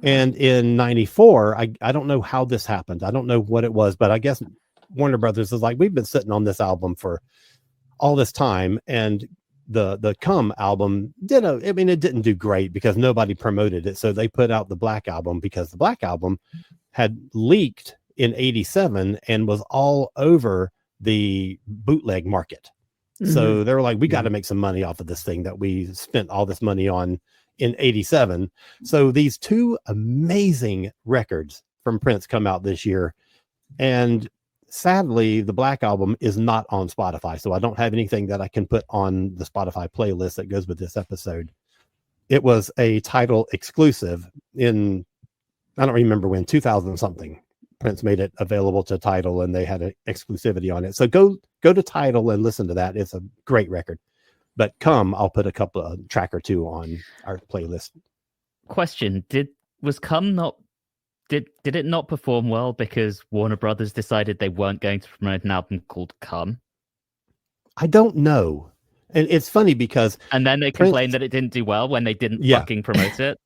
And in 94, I don't know how this happened. I don't know what it was, but I guess Warner Brothers is like, we've been sitting on this album for all this time. And the Come album it didn't do great because nobody promoted it. So they put out the Black Album because the Black Album had leaked in 87 and was all over the bootleg market. So they were like, we got to make some money off of this thing that we spent all this money on in 87. So these two amazing records from Prince come out this year. And sadly, the Black Album is not on Spotify. So I don't have anything that I can put on the Spotify playlist that goes with this episode. It was a Tidal exclusive in, I don't remember when, 2000 something. Prince made it available to Tidal and they had an exclusivity on it. So go to Tidal and listen to that. It's a great record. But Come, I'll put a couple of track or two on our playlist.
Question: Did it not perform well because Warner Brothers decided they weren't going to promote an album called Come?
I don't know. And it's funny because...
And then they complained that it didn't do well when they didn't fucking promote it.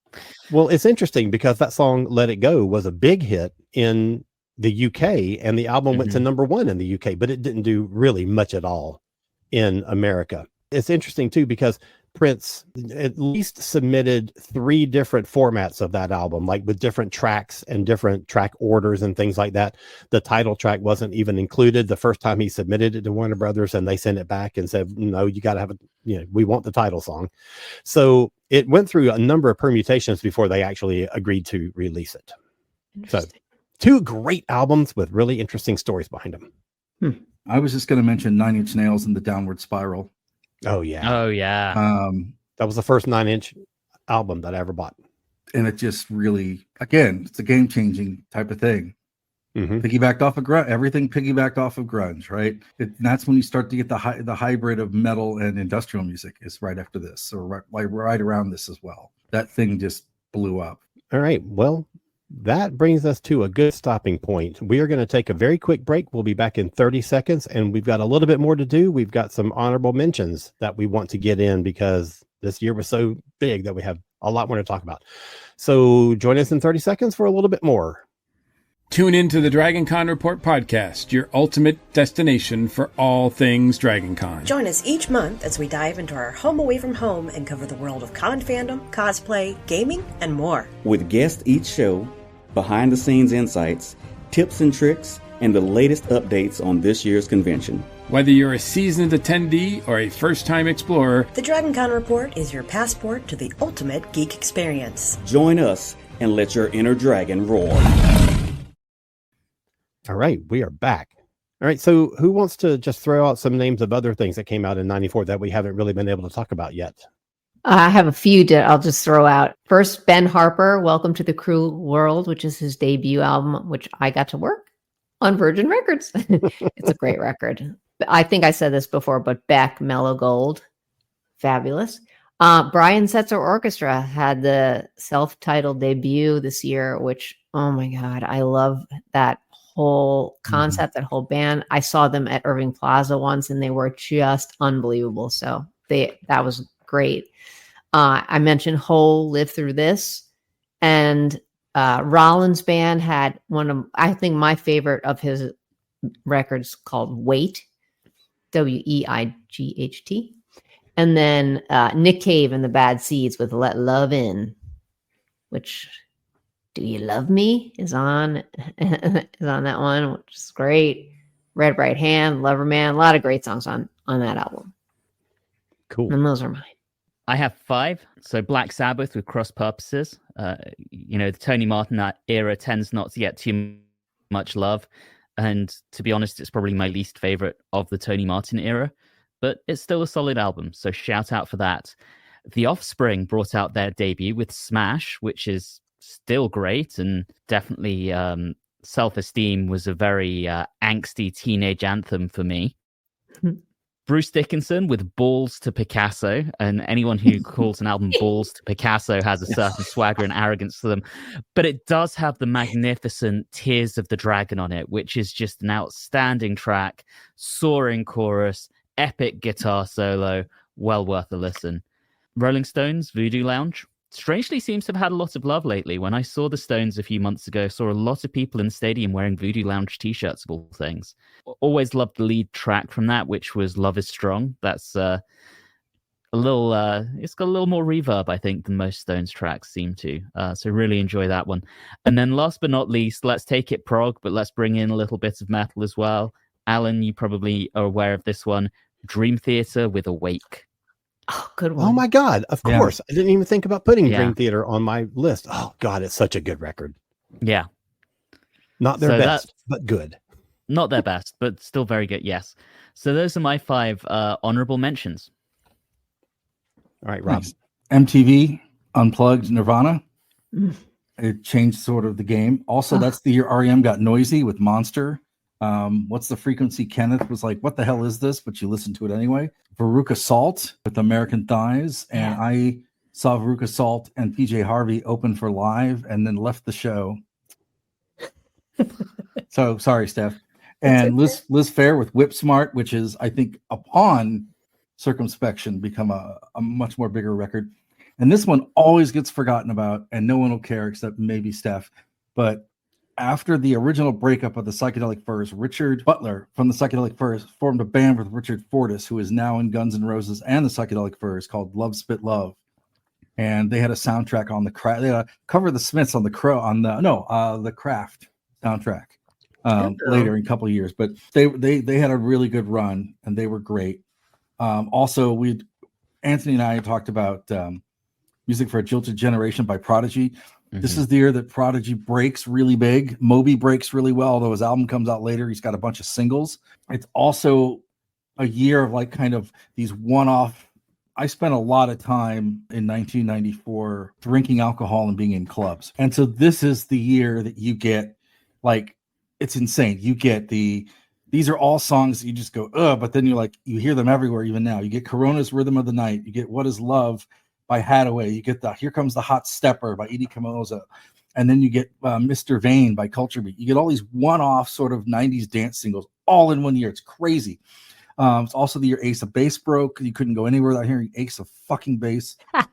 Well, it's interesting because that song, Let It Go, was a big hit in the UK and the album went to number 1 in the UK, but it didn't do really much at all in America. It's interesting too, because Prince at least submitted 3 different formats of that album, like with different tracks and different track orders and things like that. The title track wasn't even included the first time he submitted it to Warner Brothers, and they sent it back and said, no, you got to have we want the title song. So it went through a number of permutations before they actually agreed to release it. So two great albums with really interesting stories behind them.
I was just going to mention 9 Inch Nails and the Downward Spiral.
Oh yeah.
Oh yeah.
That was the first 9 Inch album that I ever bought.
And it just really, again, it's a game-changing type of thing.
Mm-hmm.
Piggybacked off of grunge. Everything piggybacked off of grunge, right? And that's when you start to get the hybrid of metal and industrial music is right after this, or right around this as well. That thing just blew up.
All right. Well, that brings us to a good stopping point. We are going to take a very quick break. We'll be back in 30 seconds, and we've got a little bit more to do. We've got some honorable mentions that we want to get in because this year was so big that we have a lot more to talk about. So join us in 30 seconds for a little bit more.
Tune in to the Dragon Con Report podcast, your ultimate destination for all things Dragon Con.
Join us each month as we dive into our home away from home and cover the world of con fandom, cosplay, gaming, and more.
With guests each show, behind-the-scenes insights, tips and tricks, and the latest updates on this year's convention.
Whether you're a seasoned attendee or a first-time explorer,
the Dragon Con Report is your passport to the ultimate geek experience.
Join us and let your inner dragon roar.
All right, we are back. All right, so who wants to just throw out some names of other things that came out in 94 that we haven't really been able to talk about yet?
I have a few I'll just throw out. First, Ben Harper, Welcome to the Cruel World, which is his debut album, which I got to work on Virgin Records. It's a great record. I think I said this before, but Beck, Mellow Gold, fabulous. Brian Setzer Orchestra had the self-titled debut this year, which, oh my God, I love that whole concept, that whole band. I saw them at Irving Plaza once and they were just unbelievable. So that was great. I mentioned Hole, Live Through This, and Rollins Band had one of, I think, my favorite of his records called Wait, Weight. And then Nick Cave and the Bad Seeds with Let Love In, which Do You Love Me is on that one, which is great. Red Right Hand, Lover Man, a lot of great songs on that album.
Cool.
And those are mine.
I have 5. So Black Sabbath with Cross Purposes. The Tony Martin era tends not to get too much love. And to be honest, it's probably my least favorite of the Tony Martin era, but it's still a solid album. So shout out for that. The Offspring brought out their debut with Smash, which is still great. And definitely Self-Esteem was a very angsty teenage anthem for me. Bruce Dickinson with Balls to Picasso, and anyone who calls an album Balls to Picasso has a certain swagger and arrogance to them, but it does have the magnificent Tears of the Dragon on it, which is just an outstanding track, soaring chorus, epic guitar solo, well worth a listen. Rolling Stones, Voodoo Lounge, strangely seems to have had a lot of love lately. When I saw the Stones a few months ago, I saw a lot of people in the stadium wearing Voodoo Lounge t-shirts of all things. Always loved the lead track from that, which was Love Is Strong. That's it's got a little more reverb, I think, than most Stones tracks seem to. So really enjoy that one. And then last but not least, let's take it prog, but let's bring in a little bit of metal as well. Alan, you probably are aware of this one. Dream Theater with Awake.
Oh, good one.
Oh my God. Of course. I didn't even think about putting Dream Theater on my list. Oh God, it's such a good record.
Yeah.
Not their best, but good.
Not their best, but still very good. Yes. So those are my 5 honorable mentions.
All right, Rob.
Nice. MTV Unplugged Nirvana. It changed sort of the game. Also, that's the year REM got noisy with Monster. What's the Frequency? Kenneth was like, what the hell is this? But you listen to it anyway. Veruca Salt with American Thighs. And I saw Veruca Salt and PJ Harvey open for Live and then left the show. So sorry, Steph. And Liz Phair with Whip Smart, which is, I think, upon Circumspection, become a much more bigger record. And this one always gets forgotten about, and no one will care except maybe Steph. But after the original breakup of the Psychedelic Furs, Richard Butler from the Psychedelic Furs formed a band with Richard Fortus, who is now in Guns N' Roses and the Psychedelic Furs, called Love Spit Love. And they had a soundtrack on the they had a cover of the Smiths on the the Craft soundtrack later in a couple of years. But they had a really good run and they were great. Also, Anthony and I talked about Music for a Jilted Generation by Prodigy. This is the year that Prodigy breaks really big. Moby breaks really well, although his album comes out later. He's got a bunch of singles. It's also a year of like kind of these one-off. I spent a lot of time in 1994 drinking alcohol and being in clubs. And so this is the year that you get, like, it's insane. You get these are all songs that you just go, but then you're like, you hear them everywhere even now. You get Corona's Rhythm of the Night. You get What Is Love by Hathaway. You get Here Comes the Hot Stepper by Edie Camoza. And then you get Mr. Vane by Culture Beat. You get all these one-off sort of 90s dance singles all in one year. It's crazy. It's also the year Ace of Base broke. You couldn't go anywhere without hearing Ace of fucking Base. It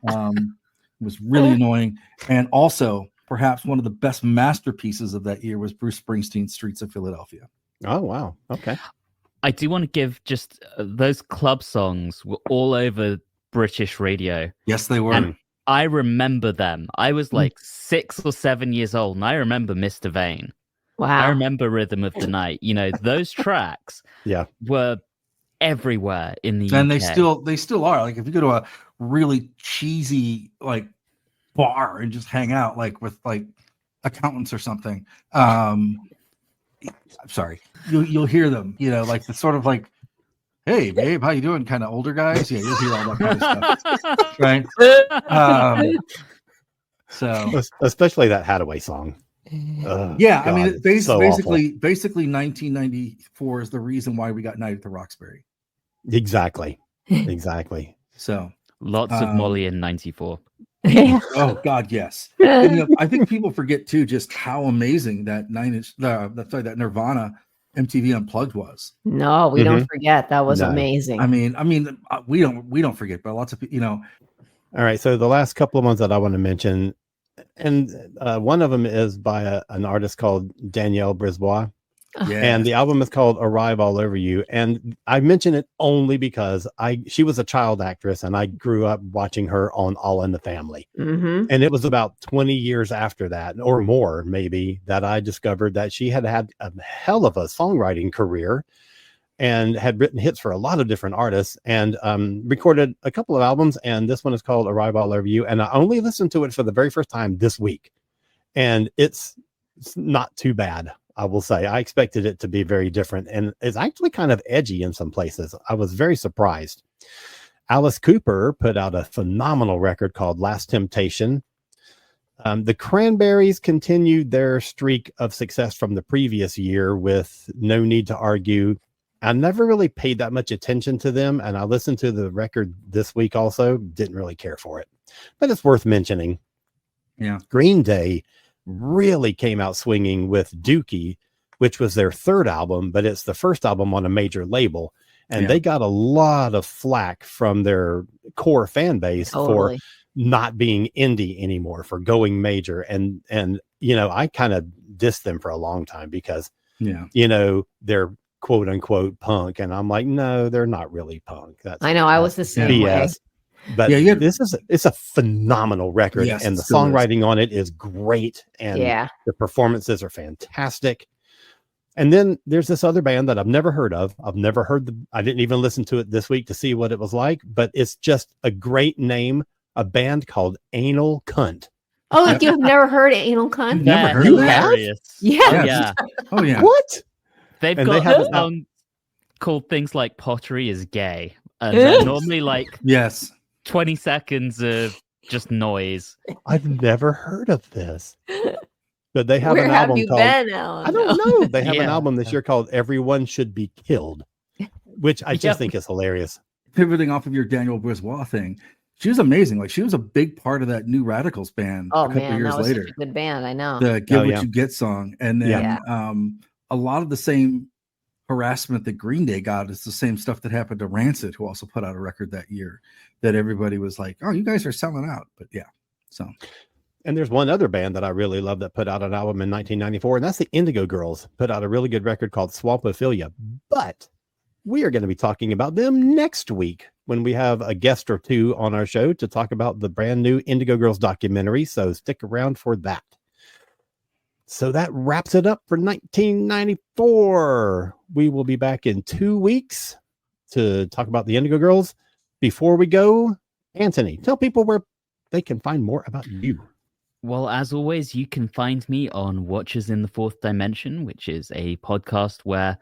was really annoying. And also, perhaps one of the best masterpieces of that year was Bruce Springsteen's Streets of Philadelphia.
Oh, wow. Okay.
I do want to give just those club songs were all over British radio.
Yes, they were.
And I remember them. I was like 6 or 7 years old, and I remember Mr. Vane.
Wow.
I remember Rhythm of the Night. You know, those tracks were everywhere in the UK.
And they still are. Like if you go to a really cheesy like bar and just hang out like with like accountants or something, I'm sorry, you'll hear them, you know, like the sort of like, hey babe, how you doing, kind of older guys. Yeah, you'll hear all that kind of stuff. Right. So
especially that Hathaway song.
Yeah, God, I mean, basically 1994 is the reason why we got Night at the Roxbury.
Exactly.
So
lots of Molly in 94.
Oh God, yes. And, you know, I think people forget too just how amazing that that Nirvana MTV Unplugged was.
No, we don't forget. That was amazing.
I mean, we don't forget, but lots of people, you know.
All right, so the last couple of ones that I want to mention, and one of them is by an artist called Danielle Brisbois.
Yeah.
And the album is called Arrive All Over You. And I mention it only because she was a child actress and I grew up watching her on All in the Family.
Mm-hmm.
And it was about 20 years after that, or more maybe, that I discovered that she had a hell of a songwriting career and had written hits for a lot of different artists and recorded a couple of albums. And this one is called Arrive All Over You. And I only listened to it for the very first time this week. And it's not too bad, I will say. I expected it to be very different. And it's actually kind of edgy in some places. I was very surprised. Alice Cooper put out a phenomenal record called Last Temptation. The Cranberries continued their streak of success from the previous year with No Need to Argue. I never really paid that much attention to them, and I listened to the record this week also. Didn't really care for it, but it's worth mentioning.
Yeah.
Green Day really came out swinging with Dookie, which was their third album, but it's the first album on a major label. And they got a lot of flack from their core fan base for not being indie anymore, for going major. And you know, I kind of dissed them for a long time because, you know, they're quote unquote punk. And I'm like, no, they're not really punk.
I know. I was the same way.
But it's a phenomenal record, and the songwriting on it is great, and the performances are fantastic. And then there's this other band that I've never heard of. I didn't even listen to it this week to see what it was like, but it's just a great name, a band called Anal Cunt.
Oh, you've never heard Anal Cunt?
Never heard
you
of
have?
Yeah.
Oh yeah.
What?
They've got called things like Pottery is Gay. And they're normally like 20 seconds of just noise.
I've never heard of this. But they have
Where
an
have
album
you
called
been, Alan?
I don't know. They have an album this year called Everyone Should Be Killed, which I just think is hilarious.
Pivoting off of your Danielle Brisbois thing, she was amazing. Like she was a big part of that New Radicals band a couple of years
that was
later.
such a good band, I know.
The Get What You Get song. And then a lot of the same harassment that Green Day got is the same stuff that happened to Rancid, who also put out a record that year that everybody was like, oh, you guys are selling out. But
and there's one other band that I really love that put out an album in 1994, and that's the Indigo Girls. Put out a really good record called Swampophilia. But we are going to be talking about them next week when we have a guest or two on our show to talk about the brand new Indigo Girls documentary. So stick around for that. So that wraps it up for 1994. We will be back in 2 weeks to talk about the Indigo Girls. Before we go, Anthony, tell people where they can find more about you.
Well, as always, you can find me on Watchers in the Fourth Dimension, which is a podcast where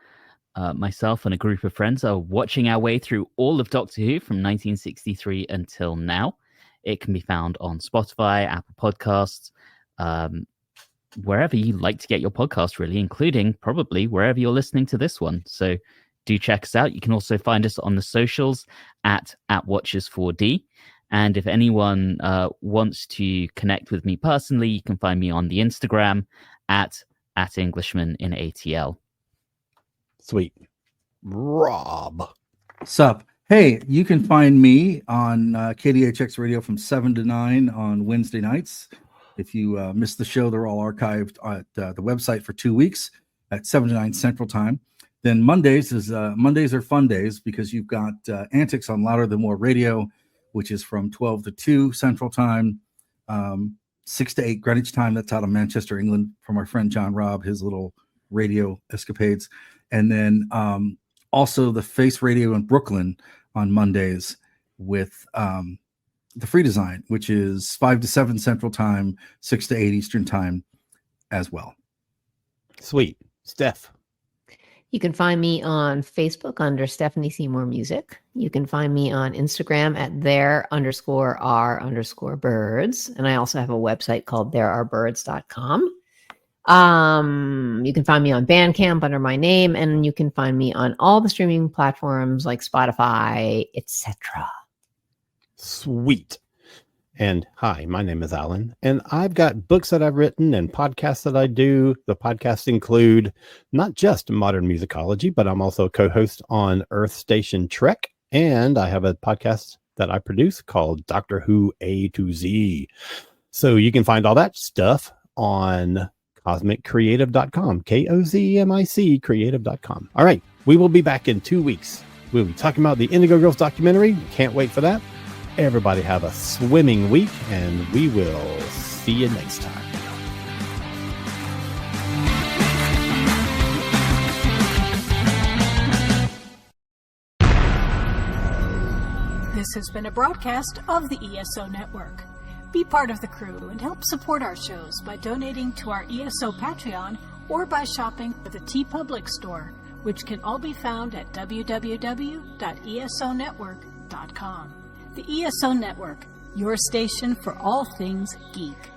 myself and a group of friends are watching our way through all of Doctor Who from 1963 until now. It can be found on Spotify, Apple Podcasts, wherever you like to get your podcast, really, including probably wherever you're listening to this one. So do check us out. You can also find us on the socials at Watchers4D. And if anyone wants to connect with me personally, you can find me on the Instagram at Englishman in ATL.
Sweet. Rob.
Sup? Hey, you can find me on KDHX Radio from 7 to 9 on Wednesday nights. If you missed the show, they're all archived at the website for 2 weeks at 7 to 9 Central Time. Then Mondays are fun days because you've got Antics on Louder Than More Radio, which is from 12 to 2 Central Time, 6 to 8 Greenwich Time. That's out of Manchester, England, from our friend John Robb, his little radio escapades. And then also the Face Radio in Brooklyn on Mondays with the Free Design, which is 5 to 7 Central Time, 6 to 8 Eastern Time as well.
Sweet. Steph.
You can find me on Facebook under Stephanie Seymour Music. You can find me on Instagram at there_r_birds. And I also have a website called therearebirds.com. You can find me on Bandcamp under my name, and you can find me on all the streaming platforms like Spotify, etc.
Sweet. And hi, my name is Alan, and I've got books that I've written and podcasts that I do. The podcasts include not just modern musicology, but I'm also a co-host on Earth Station Trek, and I have a podcast that I produce called Doctor Who A to Z. So you can find all that stuff on cosmiccreative.com, KOZMIC creative.com. All right, we will be back in 2 weeks. We'll be talking about the Indigo Girls documentary. Can't wait for that. Everybody have a swimming week, and we will see you next time.
This has been a broadcast of the ESO Network. Be part of the crew and help support our shows by donating to our ESO Patreon or by shopping at the TeePublic store, which can all be found at www.esonetwork.com. The ESO Network, your station for all things geek.